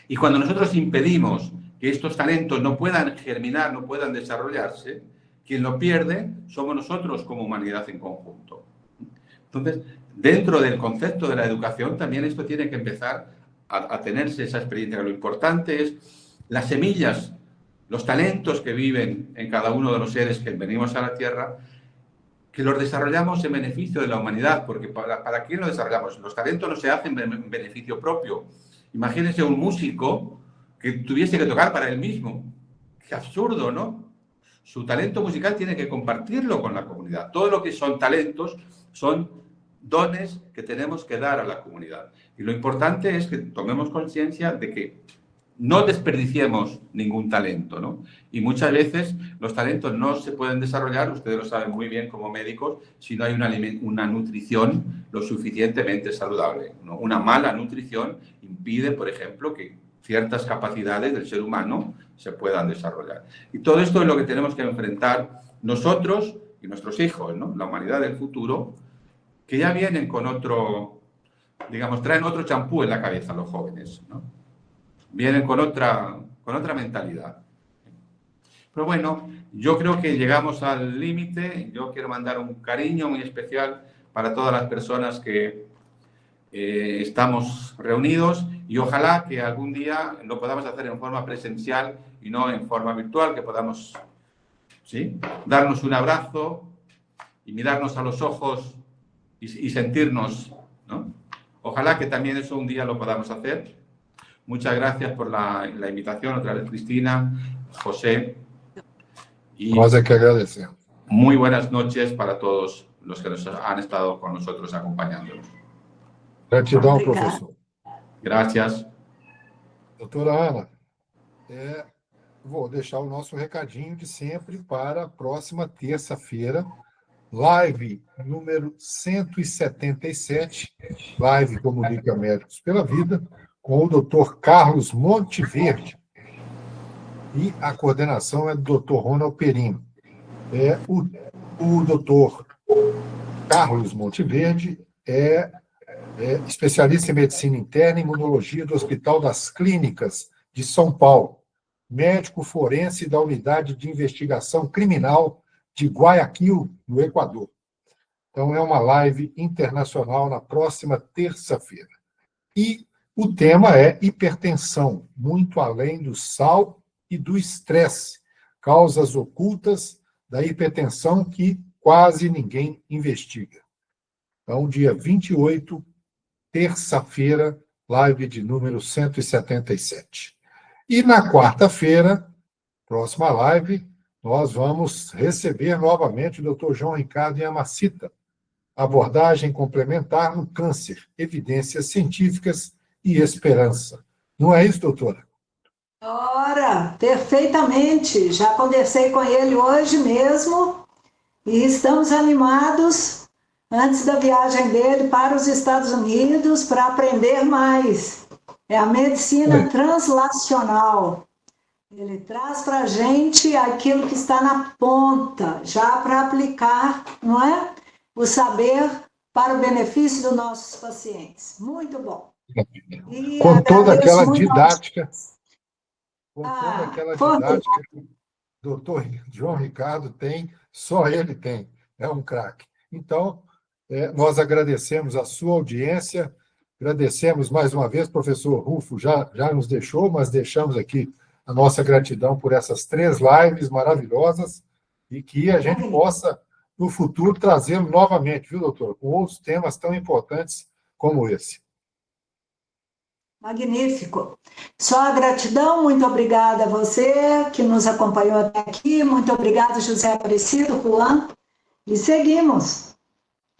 Speaker 3: Y cuando nosotros impedimos que estos talentos no puedan germinar, no puedan desarrollarse, quien lo pierde somos nosotros como humanidad en conjunto. Entonces, dentro del concepto de la educación, también esto tiene que empezar a tenerse esa experiencia. Lo importante es las semillas, los talentos que viven en cada uno de los seres que venimos a la Tierra, que los desarrollamos en beneficio de la humanidad, porque ¿para quién lo desarrollamos? Los talentos no se hacen en beneficio propio. Imagínense un músico que tuviese que tocar para él mismo. Qué absurdo, ¿no? Su talento musical tiene que compartirlo con la comunidad. Todo lo que son talentos son dones que tenemos que dar a la comunidad. Y lo importante es que tomemos conciencia de que no desperdiciemos ningún talento, ¿no? Y muchas veces los talentos no se pueden desarrollar, ustedes lo saben muy bien como médicos, si no hay una nutrición lo suficientemente saludable, ¿no? Una mala nutrición impide, por ejemplo, que ciertas capacidades del ser humano se puedan desarrollar. Y todo esto es lo que tenemos que enfrentar nosotros y nuestros hijos, ¿no? La humanidad del futuro, que ya vienen con otro, digamos, traen otro champú en la cabeza los jóvenes, ¿no? Vienen con otra mentalidad. Pero bueno, yo creo que llegamos al límite. Yo quiero mandar un cariño muy especial para todas las personas que estamos reunidos, y ojalá que algún día lo podamos hacer en forma presencial y no en forma virtual, que podamos, ¿sí?, darnos un abrazo y mirarnos a los ojos y sentirnos, ¿no? Ojalá que también eso un día lo podamos hacer. Muchas gracias por la invitación, otra vez Cristina, José. Y
Speaker 1: nós é que agradecemos.
Speaker 3: muy buenas noches para todos los que nos han estado con nosotros acompañándonos.
Speaker 1: Gratidão,
Speaker 2: Obrigada.
Speaker 1: professor.
Speaker 3: Gracias.
Speaker 1: Doutora Ana, vou deixar o nosso recadinho de sempre para a próxima terça-feira, live número 177, live Comunica Médicos pela Vida, com o Dr. Carlos Monteverde. E a coordenação é do Dr. Ronald Perino. O Dr. Carlos Monteverde é especialista em medicina interna e imunologia do Hospital das Clínicas de São Paulo, médico forense da Unidade de Investigação Criminal de Guayaquil, no Equador. Então, é uma live internacional na próxima terça-feira. E o tema é hipertensão, muito além do sal e do estresse, causas ocultas da hipertensão que quase ninguém investiga. Então, dia 28, terça-feira, live de número 177. E na quarta-feira, próxima live, nós vamos receber novamente o Dr. João Ricardo Yamacita, abordagem complementar no câncer, evidências científicas e esperança. Não é isso, doutora?
Speaker 2: Ora, perfeitamente. Já conversei com ele hoje mesmo e estamos animados antes da viagem dele para os Estados Unidos para aprender mais. É a medicina translacional. Ele traz para a gente aquilo que está na ponta, já para aplicar, não é? O saber para o benefício dos nossos pacientes. Muito bom. E
Speaker 1: Com toda
Speaker 2: agradeço
Speaker 1: aquela
Speaker 2: muito
Speaker 1: didática, com
Speaker 2: Ah,
Speaker 1: toda aquela
Speaker 2: por quê?
Speaker 1: didática que o doutor João Ricardo tem, só ele tem, é um craque. Então, nós agradecemos a sua audiência, agradecemos mais uma vez, professor Rufo já nos deixou, mas deixamos aqui a nossa gratidão por essas 3 lives maravilhosas e que a gente possa, no futuro, trazê-lo novamente, viu, doutor? Com outros temas tão importantes como esse.
Speaker 2: Magnífico. Só a gratidão, muito obrigada a você que nos acompanhou até aqui, muito obrigada, José Aparecido, Juan, e seguimos.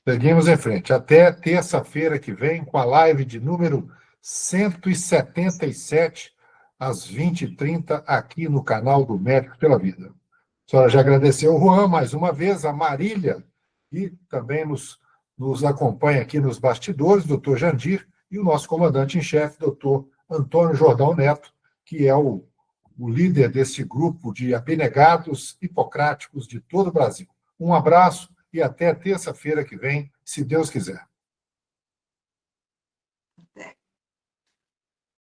Speaker 1: Seguimos em frente. Até terça-feira que vem, com a live de número 177, às 20h30, aqui no canal do Médicos pela Vida. A senhora já agradeceu o Juan mais uma vez, a Marília, e também nos acompanha aqui nos bastidores, doutor Jandir, e o nosso comandante em chefe, doutor Antônio Jordão Neto, que é o líder desse grupo de abnegados hipocráticos de todo o Brasil. Um abraço e até terça-feira que vem, se Deus quiser.